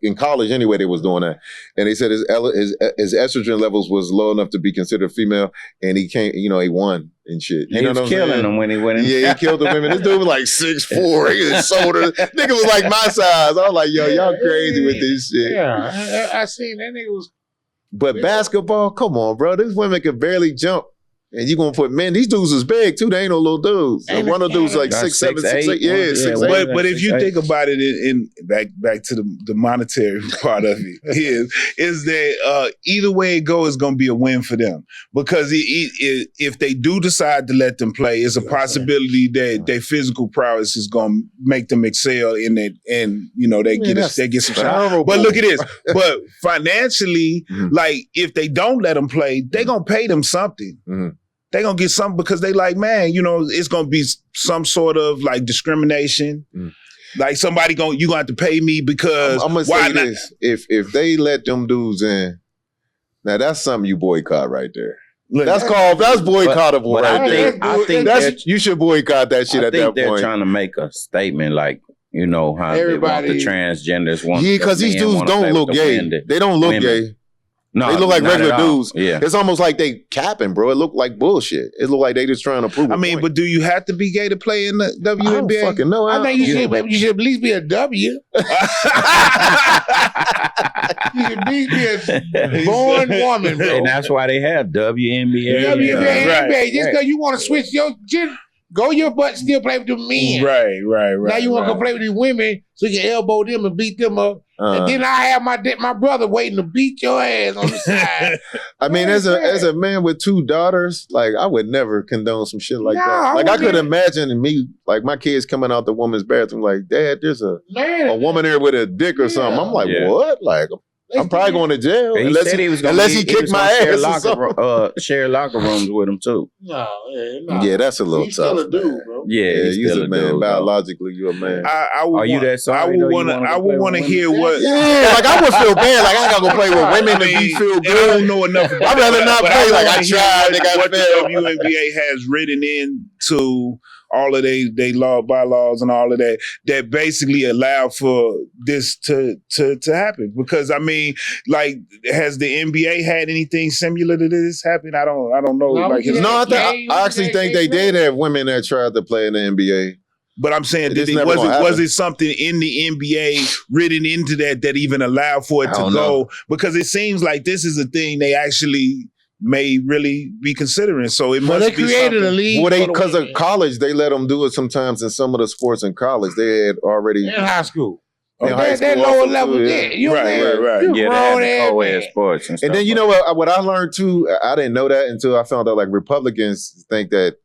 in college anyway. They was doing that, and they said his estrogen levels was low enough to be considered female, and he came, he won and shit. He was killing them when he went in. Yeah, he killed the women. This dude was like 6'4", his shoulder. Nigga was like my size. I was like, yo, y'all crazy with this shit. Yeah, I seen that nigga was. But basketball, come on, bro. These women could barely jump. And you gonna put men? These dudes is big too. They ain't no little dudes. So one of the dudes like 6'7", 6'8". Yeah, 6'8". But if you think about it, in back to the monetary part of it, is that either way it goes, it's gonna be a win for them, because if they do decide to let them play, it's a possibility that their physical prowess is gonna make them excel in it, and they get some shot. But look at this. But financially, like, if they don't let them play, they gonna pay them something. Mm-hmm. They gonna get something, because they like, man, it's gonna be some sort of like discrimination. Like, somebody you gonna have to pay me because I'm gonna say this. If they let them dudes in, now that's something you boycott right there. Look, that's boycottable right there. I think you should boycott that shit at that point. They're trying to make a statement, like, how everybody, they want the transgenders want. Yeah, because these dudes don't look gay. They don't look gay. No, they look like regular dudes. Yeah. It's almost like they capping, bro. It look like bullshit. It look like they just trying to prove a point. But do you have to be gay to play in the WNBA? I don't fucking know. I think you should at least be a W. You should at least be a born woman, bro. And that's why they have WNBA. WNBA. Just because you want to switch your gender. Go your butt, still play with the men. Right. Now you want to go play with these women so you can elbow them and beat them up. And then I have my brother waiting to beat your ass on the side. I mean, as a man with 2 daughters, like, I would never condone some shit like that. Like, I could imagine me, like, my kids coming out the woman's bathroom like, Dad, there's a woman there with a dick or something. I'm like, what? Like, I'm probably going to jail unless he kicked my ass. Share locker rooms with him too. No. Yeah, that's a little he's tough. Still a dude, bro. Yeah, he's still a man. Dude, biologically, you're a man. Are you that sorry? I would want to hear what. Yeah, like, I would feel bad. Like, I gotta go play with women to be feel good. I don't know enough. I'd rather not play. Like, I tried. What the WNBA has written into all of they bylaws and all of that basically allow for this to happen. Because, I mean, like, has the NBA had anything similar to this happen? I don't know. I actually think they did have women that tried to play in the NBA. But I'm saying, was it something in the NBA written into that even allowed for it to go? Because it seems like this is a thing they actually may really be considering. So it must be created a league. Well, because of college, they let them do it sometimes in some of the sports in college. They had already in high school. That lower level, right. Yeah, they had sports and stuff. And then, you know what I learned too? I didn't know that until I found out, like, Republicans think that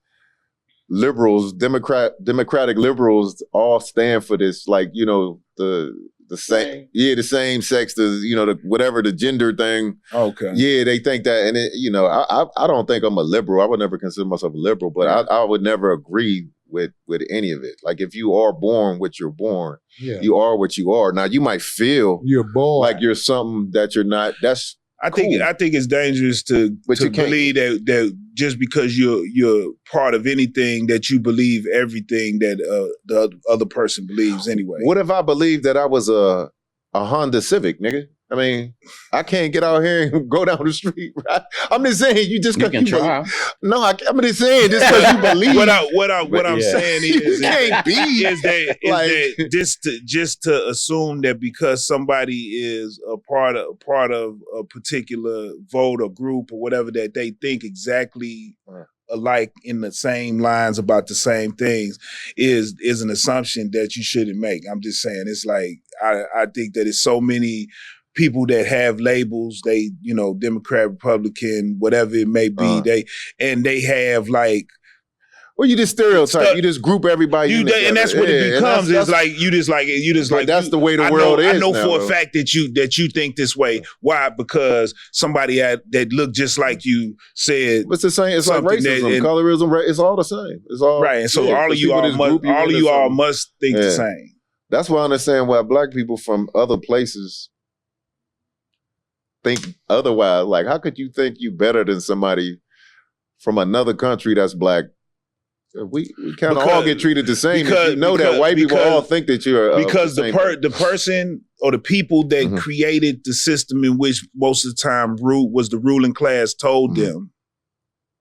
liberals, democratic liberals, all stand for this, like, the the same sex, whatever the gender thing. Okay. Yeah, they think that, and I don't think I'm a liberal. I would never consider myself a liberal, but I would never agree with any of it. Like if you are born what you're born, you are what you are. Now you might feel you're born like you're something that you're not. That's I think it's dangerous to believe that just because you're part of anything that you believe everything that the other person believes anyway. What if I believed that I was a Honda Civic, nigga? I mean, I can't get out here and go down the street. Right? I'm just saying, you can try. No, I'm just saying, just because you believe. What I'm saying is, can't be is that just to assume that because somebody is a part of a particular vote or group or whatever, that they think exactly alike in the same lines about the same things is an assumption that you shouldn't make. I'm just saying, it's like I think that it's so many people that have labels, they, Democrat, Republican, whatever it may be, they have like, well, you just stereotype. You just group everybody. And that's what it becomes. It's like you just like that's the way the world is. I know now, for a fact that you think this way. Why? Because somebody that looked just like you said. It's the same. It's like racism, colorism. It's all the same. It's all right. And so all of you all must think the same. That's why I understand why black people from other places think otherwise. Like, how could you think you better than somebody from another country that's black? We kind of all get treated the same. Because, that white people all think that you're because the person or the people that created the system in which most of the time was the ruling class told them.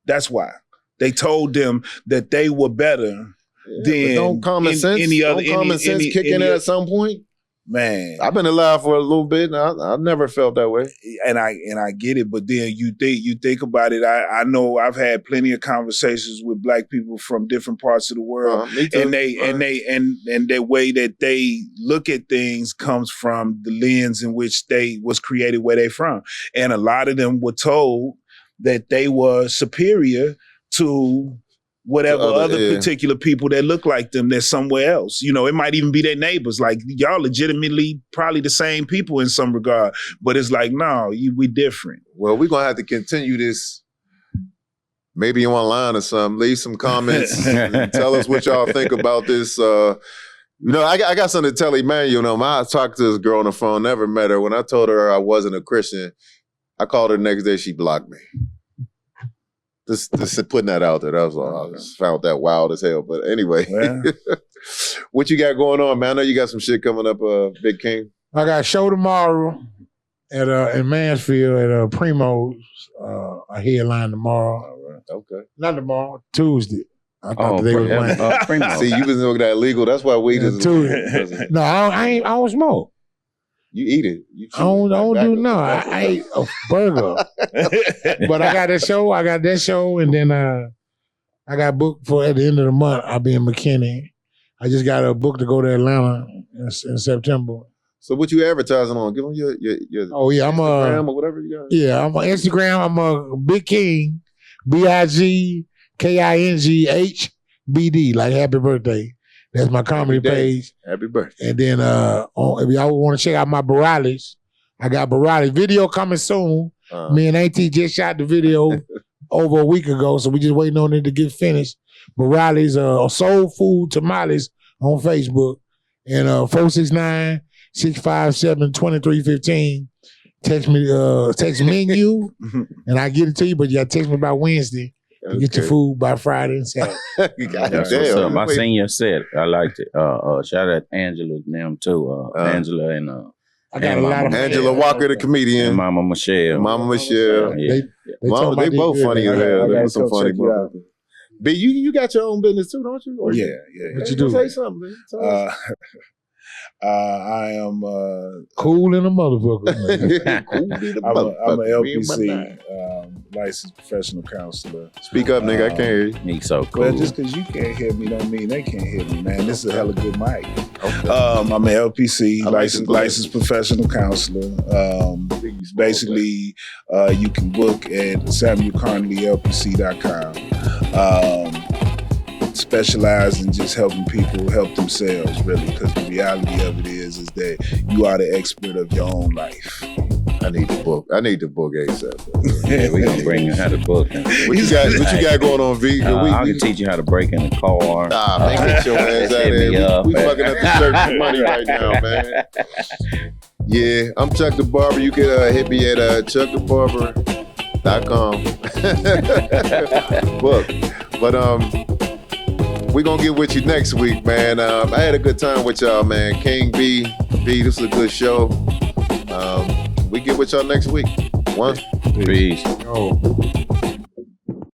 That's why they told them that they were better than don't common sense kick in at some point. Man, I've been alive for a little bit, and I've never felt that way. And I get it, but then you think about it. I know I've had plenty of conversations with black people from different parts of the world, and the way that they look at things comes from the lens in which they was created where they from, and a lot of them were told that they were superior to whatever other particular people that look like them that's somewhere else. It might even be their neighbors. Like, y'all legitimately probably the same people in some regard. But it's like, no, we different. Well, we're going to have to continue this maybe online or something. Leave some comments and tell us what y'all think about this. I got something to tell Emmanuel. I talked to this girl on the phone, never met her. When I told her I wasn't a Christian, I called her the next day, she blocked me. Just putting that out there. That was all. I just found that wild as hell. But anyway, what you got going on, man? I know you got some shit coming up, Big King. I got a show tomorrow at in Mansfield at Primo's. A headline tomorrow. All right. Okay. Not tomorrow, Tuesday. I thought they was playing. See, you been looking at illegal. That's why we just Tuesday. No, I don't smoke. You eat it. I don't do no. I ate a burger. But I got that show, and then I got booked for at the end of the month. I'll be in McKinney. I just got a book to go to Atlanta in September. So what you advertising on? Give them your I'm Instagram or whatever you got. Yeah, I'm on Instagram. I'm a Big King, BIGKINGHBD, like happy birthday. That's my comedy page. Happy birthday. And then if y'all want to check out my Barales, I got Barales video coming soon. Me and AT just shot the video over a week ago, so we just waiting on it to get finished. Barales, Soul Food Tamales on Facebook. And 469-657-2315. Text menu, and I get it to you, but you got to text me by Wednesday. You get your food by Friday and Saturday. My senior said I liked it. Shout out Angela and them too. Angela and I got a lot of Angela Walker, the comedian, and Mama Michelle. Yeah. They both funny as hell. They some funny people. B, you got your own business too, don't you? Or yeah. What you do? Say something, man. I am cool in a motherfucker. I'm an LPC, licensed professional counselor. Speak up, nigga. I can't hear you. He's so cool. Well, just because you can't hear me don't mean they can't hear me, man. This is a hella good mic. Okay. I'm an LPC, licensed professional counselor. Basically, you can book at SamuelCarnleyLPC.com. specialize in just helping people help themselves, really, because the reality of it is that you are the expert of your own life. I need the book ASAP. Yeah, we gonna bring you how to book. What you got going on, V? I can teach you how to break in the car. Nah, man, get your ass out of here. We fucking up the church for money right now, man. Yeah, I'm Chuck the Barber. You can hit me at chuckthebarber.com. Book. But we're gonna get with you next week, man. I had a good time with y'all, man. King B, this is a good show. We get with y'all next week. One. Peace. Oh.